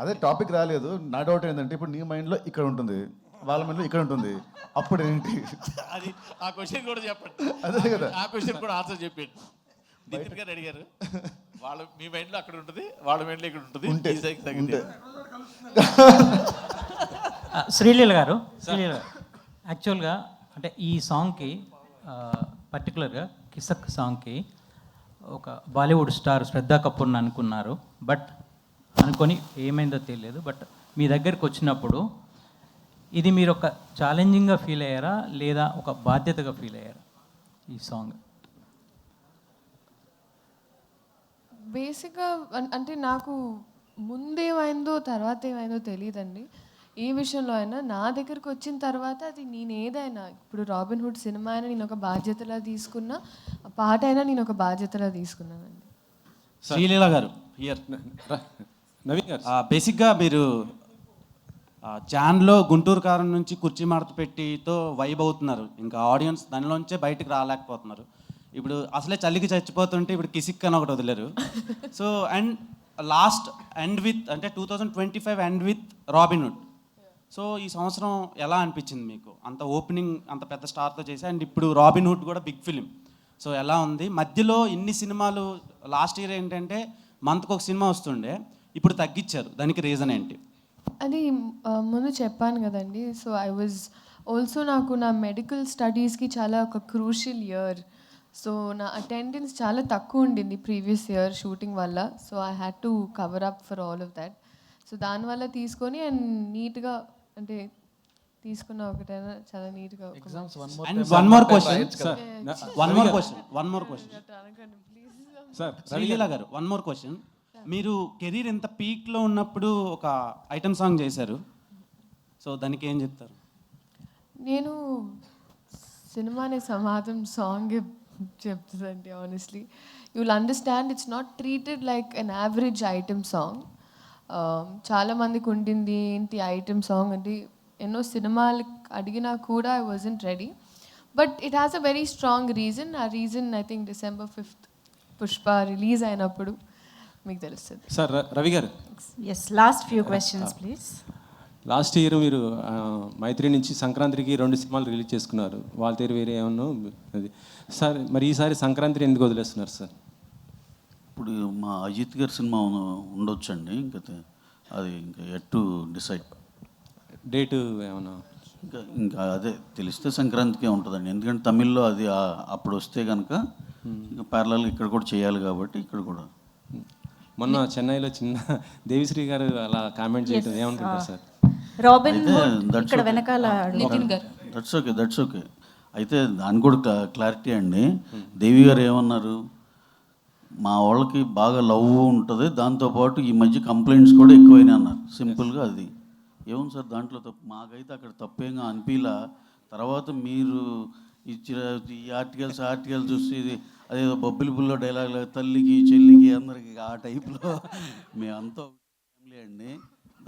G: అదే టాపిక్ రాలేదు. నా డౌట్ ఏంటంటే ఇప్పుడు నీ మైండ్లో ఇక్కడ ఉంటుంది, వాళ్ళ మైండ్లో ఇక్కడ ఉంటుంది, అప్పుడు ఏంటి?
L: అది ఆ క్వశ్చన్ కూడా చెప్పండి.
G: అదే కదా,
L: ఆ క్వశ్చన్ కూడా ఆన్సర్ చెప్పండి. నితిన్ గారు అడిగారు, వాళ్ళ మీ మైండ్లో అక్కడ ఉంటుంది, వాళ్ళ మైండ్లో ఇక్కడ ఉంటుంది.
V: శ్రీలీల గారు, యాక్చువల్గా అంటే ఈ సాంగ్కి పర్టికులర్గా కిసక్ సాంగ్కి ఒక బాలీవుడ్ స్టార్ శ్రద్ధా కపూర్ని అనుకున్నారు. బట్ అనుకొని ఏమైందో తెలియదు. బట్ మీ దగ్గరికి వచ్చినప్పుడు ఇది మీరు ఒక ఛాలెంజింగ్గా ఫీల్ అయ్యారా లేదా ఒక బాధ్యతగా ఫీల్ అయ్యారా ఈ సాంగ్?
K: బేసిక్గా అంటే నాకు ముందేమైందో తర్వాత ఏమైందో తెలియదండి. ఏ విషయంలో అయినా నా దగ్గరికి వచ్చిన తర్వాత అది నేను ఏదైనా, ఇప్పుడు రాబిన్ హుడ్ సినిమా అయినా నేను ఒక బాధ్యతలా తీసుకున్నా, పాట అయినా నేను ఒక బాధ్యతలా తీసుకున్నానండి.
W: శ్రీలీల గారు హియర్. నవీన్ గారు, బేసిక్గా మీరు జాన్లో గుంటూరు కారం నుంచి కుర్చీ మడత పెట్టితో వైబ్ అవుతున్నారు, ఇంకా ఆడియన్స్ దానిలోంచే బయటకు రాలేకపోతున్నారు. ఇప్పుడు అసలే చలికి చచ్చిపోతుంటే ఇప్పుడు కిసిక్ అని ఒకటి వదిలేరు. So and last end with అంటే 2025 end with Robin Hood. So ఈ సంవత్సరం ఎలా అనిపించింది మీకు? అంత ఓపెనింగ్ అంత పెద్ద స్టార్తో చేసి, అండ్ ఇప్పుడు రాబిన్ హుడ్ కూడా బిగ్ ఫిలిం. సో ఎలా ఉంది? మధ్యలో ఇన్ని సినిమాలు, లాస్ట్ ఇయర్ ఏంటంటే మంత్కి ఒక సినిమా వస్తుండే, ఇప్పుడు తగ్గించారు, దానికి రీజన్ ఏంటి?
K: అది ముందు చెప్పాను కదండి. సో ఐ వాజ్ ఆల్సో, నాకు నా మెడికల్ స్టడీస్కి చాలా ఒక క్రూషియల్ ఇయర్. సో నా అటెండెన్స్ చాలా తక్కువ ఉండింది ప్రీవియస్ ఇయర్ షూటింగ్ వల్ల. So I had to cover up for all of that. So దానివల్ల తీసుకొని అండ్ నీట్గా అంటే తీసుకున్న ఒకటైనా చాలా నీట్గా.
W: One more question sir, Sreeleela గారు, వన్ మోర్ క్వశ్చన్. మీరు కెరీర్ ఇంత పీక్లో ఉన్నప్పుడు ఒక ఐటమ్ సాంగ్ చేశారు, సో దానికి ఏం చెప్తారు?
K: నేను సినిమానే సమాధం సాంగ్ చెప్తుందండి. Honestly you will understand it's not treated like an average item song. చాలామందికి ఉండింది ఏంటి ఐటమ్ సాంగ్ అంటే, ఎన్నో సినిమాలు అడిగినా కూడా I wasn't ready. But it has a very strong reason. ఆ reason I think December 5th Pushpa release అయినప్పుడు మీకు తెలుస్తుంది.
W: సార్ రవి గారు,
X: yes, last few questions please.
T: Last year మీరు మైత్రి నుంచి సంక్రాంతికి 2 సినిమాలు రిలీజ్ చేసుకున్నారు, వాళ్ళ తీరు వేరే ఏమన్నా అది. సార్ మరి ఈసారి సంక్రాంతిని ఎందుకు వదిలేస్తున్నారు సార్?
H: ఇప్పుడు మా అజిత్ గారి సినిమా ఉండొచ్చండి, ఇంకా అది ఇంకా ఎట్ టు డిసైడ్
T: డేటు ఏమన్నా.
H: ఇంకా అదే తెలిస్తే సంక్రాంతికే ఉంటుందండి, ఎందుకంటే తమిళ్లో అది అప్పుడు వస్తే కనుక ఇంకా ప్యారలల్ ఇక్కడ కూడా చేయాలి కాబట్టి ఇక్కడ కూడా.
T: మొన్న చెన్నైలో చిన్న దేవిశ్రీ గారు అలా కామెంట్ చేయడం ఏమనుకుంటారు సార్?
X: రాబిన్ ఇక్కడ వెనకాల
H: దట్స్ ఓకే. అయితే దాని కూడా క్లారిటీ అండి. దేవి గారు ఏమన్నారు, మా వాళ్ళకి బాగా లవ్ ఉంటుంది, దాంతోపాటు ఈ మధ్య కంప్లైంట్స్ కూడా ఎక్కువైనా అన్నారు. సింపుల్గా అది ఏముంది సార్ దాంట్లో తప్పు? మాకైతే అక్కడ తప్పేంగా అనిపించలా. తర్వాత మీరు ఇచ్చిన ఈ ఆర్టికల్స్ చూసి ఇది అదేదో బొబ్బిలి బుల్లో డైలాగ్ తల్లికి చెల్లికి అందరికి ఆ టైప్లో మేమంతా ఫ్యామిలీ అండి.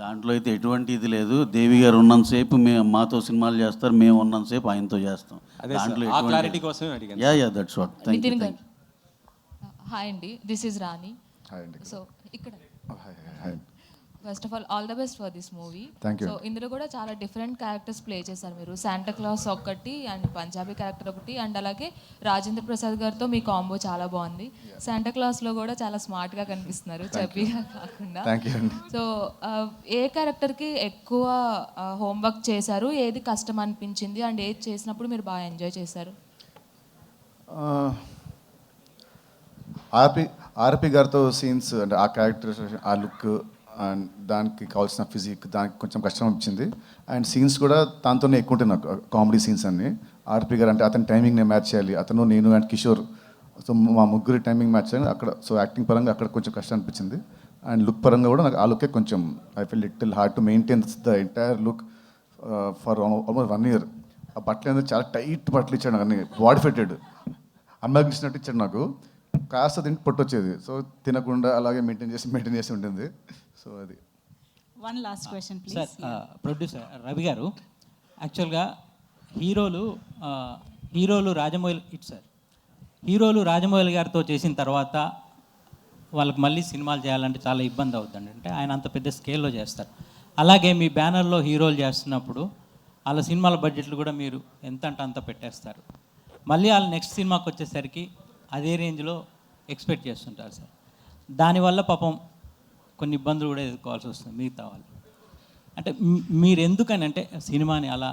H: దాంట్లో అయితే ఎటువంటి ఇది లేదు. దేవి గారు ఉన్నంతసేపు మేము మాతో సినిమాలు చేస్తారు, మేము ఉన్నంతసేపు ఆయనతో చేస్తాం. దాంట్లో yeah that's what. Thank you.
A: Hi అండి, దిస్ ఈజ్ రాణి. సో ఇక్కడ first of all the best for this movie. So ఇందులో కూడా చాలా డిఫరెంట్ క్యారెక్టర్స్ ప్లే చేశారు మీరు. శాంటా క్లాస్ ఒకటి అండ్ పంజాబీ క్యారెక్టర్ ఒకటి, అండ్ అలాగే రాజేంద్ర ప్రసాద్ గారితో మీ కాంబో చాలా బాగుంది. శాంటా క్లాస్లో కూడా చాలా స్మార్ట్గా కనిపిస్తున్నారు, చబ్బీగా కాకుండా. సో ఏ క్యారెక్టర్కి ఎక్కువ హోంవర్క్ చేశారు, ఏది కష్టం అనిపించింది, అండ్ ఏది చేసినప్పుడు మీరు బాగా ఎంజాయ్ చేశారు?
G: ఆర్పి గారితో సీన్స్ అంటే ఆ క్యారెక్టర్, ఆ లుక్ అండ్ దానికి కావాల్సిన ఫిజిక్, దానికి కొంచెం కష్టం అనిపించింది. అండ్ సీన్స్ కూడా దాంతోనే ఎక్కువ ఉంటాయి నాకు, కామెడీ సీన్స్ అన్ని. ఆర్పి గారు అంటే అతని టైమింగ్ నేను మ్యాచ్ చేయాలి, అతను నేను అండ్ కిషోర్, సో మా ముగ్గురి టైమింగ్ మ్యాచ్ చేయాలి అక్కడ. సో యాక్టింగ్ పరంగా అక్కడ కొంచెం కష్టం అనిపించింది. అండ్ లుక్ పరంగా కూడా నాకు ఆ లుకే కొంచెం I feel little hard to maintain the entire look for almost 1 year. ఆ బట్టలు అనేది చాలా టైట్ బట్టలు ఇచ్చాడు నాకు, అన్ని బాడీ ఫిట్టెడ్ అమ్మాయికి ఇచ్చినట్టు ఇచ్చాడు నాకు. కాస్త తింటే పొట్టు వచ్చేది, సో తినకుండా అలాగే మెయింటైన్ చేసి ఉంటుంది. సో అది.
X: One last question please.
V: Sir, producer Ravi గారు, యాక్చువల్గా హీరోలు రాజమౌళి గారితో చేసిన తర్వాత వాళ్ళకి మళ్ళీ సినిమాలు చేయాలంటే చాలా ఇబ్బంది అవుతుందండి. అంటే ఆయన అంత పెద్ద స్కేల్లో చేస్తారు. అలాగే మీ బ్యానర్లో హీరోలు చేస్తున్నప్పుడు వాళ్ళ సినిమాల బడ్జెట్లు కూడా మీరు ఎంత అంటే అంత పెట్టేస్తారు. మళ్ళీ వాళ్ళు నెక్స్ట్ సినిమాకి వచ్చేసరికి అదే రేంజ్లో ఎక్స్పెక్ట్ చేస్తుంటారు సార్. దానివల్ల పాపం కొన్ని ఇబ్బందులు కూడా ఎదుర్కోవాల్సి వస్తుంది మిగతా వాళ్ళు. అంటే మీరు ఎందుకని అంటే సినిమాని అలా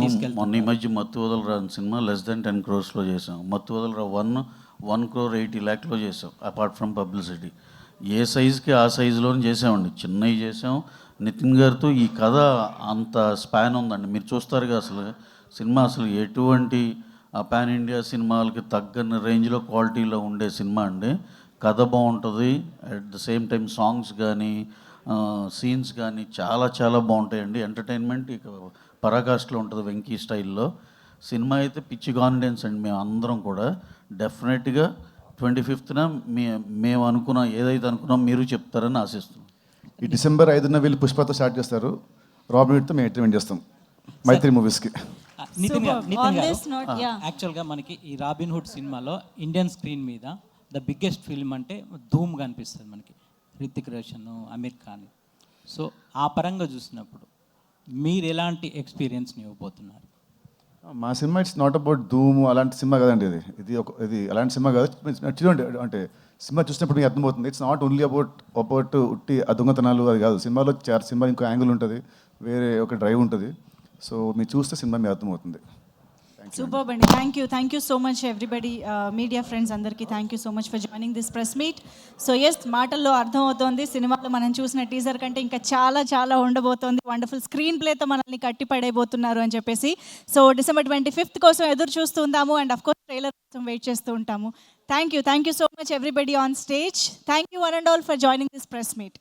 V: తీసుకెళ్తారు?
H: మొన్న ఈ మధ్య మత్తు వదలరా సినిమా <10 crores చేసాం. మత్తు వదలరా 1,80,00,000 చేసాం, అపార్ట్ ఫ్రమ్ పబ్లిసిటీ. ఏ సైజుకి ఆ సైజులోనే చేసామండి, చిన్నవి చేసాం. నితిన్ గారితో ఈ కథ అంత స్పాన్ ఉందండి, మీరు చూస్తారుగా. అసలు సినిమా అసలు ఎటువంటి పాన్ ఇండియా సినిమాలకి తగ్గని రేంజ్లో క్వాలిటీలో ఉండే సినిమా అండి. కథ బాగుంటుంది, at the same time songs కానీ సీన్స్ కానీ చాలా చాలా బాగుంటాయండి. ఎంటర్టైన్మెంట్ ఇక పరాకాష్ఠలో ఉంటుంది వెంకీ స్టైల్లో. సినిమా అయితే పిచ్చి కాన్ఫిడెన్స్ అండి. మేము అందరం కూడా డెఫినెట్గా 25th మేము ఏదైతే అనుకున్నాం మీరు చెప్తారని ఆశిస్తున్నాం.
G: ఈ December 5న వీళ్ళు పుష్పతో స్టార్ట్ చేస్తారు, రాబిన్ హుడ్తో మేము ఎంటర్టైన్మెంట్ చేస్తాం మైత్రి మూవీస్కి.
V: నితిన్ గారు, యాక్చువల్గా మనకి ఈ రాబిన్ హుడ్ సినిమాలో ఇండియన్ స్క్రీన్ మీద ద బిగ్గెస్ట్ ఫిల్మ్ అంటే ధూమ్ కనిపిస్తుంది మనకి, రితిక్ రోషన్, అమీర్ ఖాన్. సో ఆ పరంగా చూసినప్పుడు మీరు ఎలాంటి ఎక్స్పీరియన్స్ని ఇవ్వబోతున్నారు?
G: మా సినిమా ఇట్స్ నాట్ అబౌట్ ధూమ్ అలాంటి సినిమా కదండి. ఇది అలాంటి సినిమా కాదు. చూడండి, అంటే సినిమా చూసినప్పుడు మీకు అర్థమవుతుంది. ఇట్స్ నాట్ ఓన్లీ అబౌట్ ఉట్టి దొంగతనాలు అది కాదు. సినిమాలో సినిమా ఇంకో యాంగిల్ ఉంటుంది, వేరే ఒక డ్రైవ్ ఉంటుంది. సో మీరు చూస్తే సినిమా మీకు అర్థమవుతుంది.
X: సూపర్ అండి. Thank you so much everybody, media friends అందరికీ thank you so much for joining this press meet. So yes, మాటల్లో అర్థమవుతోంది సినిమాలో మనం చూసిన టీజర్ కంటే ఇంకా చాలా చాలా ఉండబోతోంది. వండర్ఫుల్ స్క్రీన్ ప్లేతో మనల్ని కట్టి పడేయబోతున్నారు అని చెప్పేసి. సో December 25th కోసం ఎదురు చూస్తుందాము, అండ్ అఫ్ కోర్స్ ట్రైలర్ కోసం వెయిట్ చేస్తూ ఉంటాము. Thank you so much everybody on stage. Thank you one and all for joining this press meet.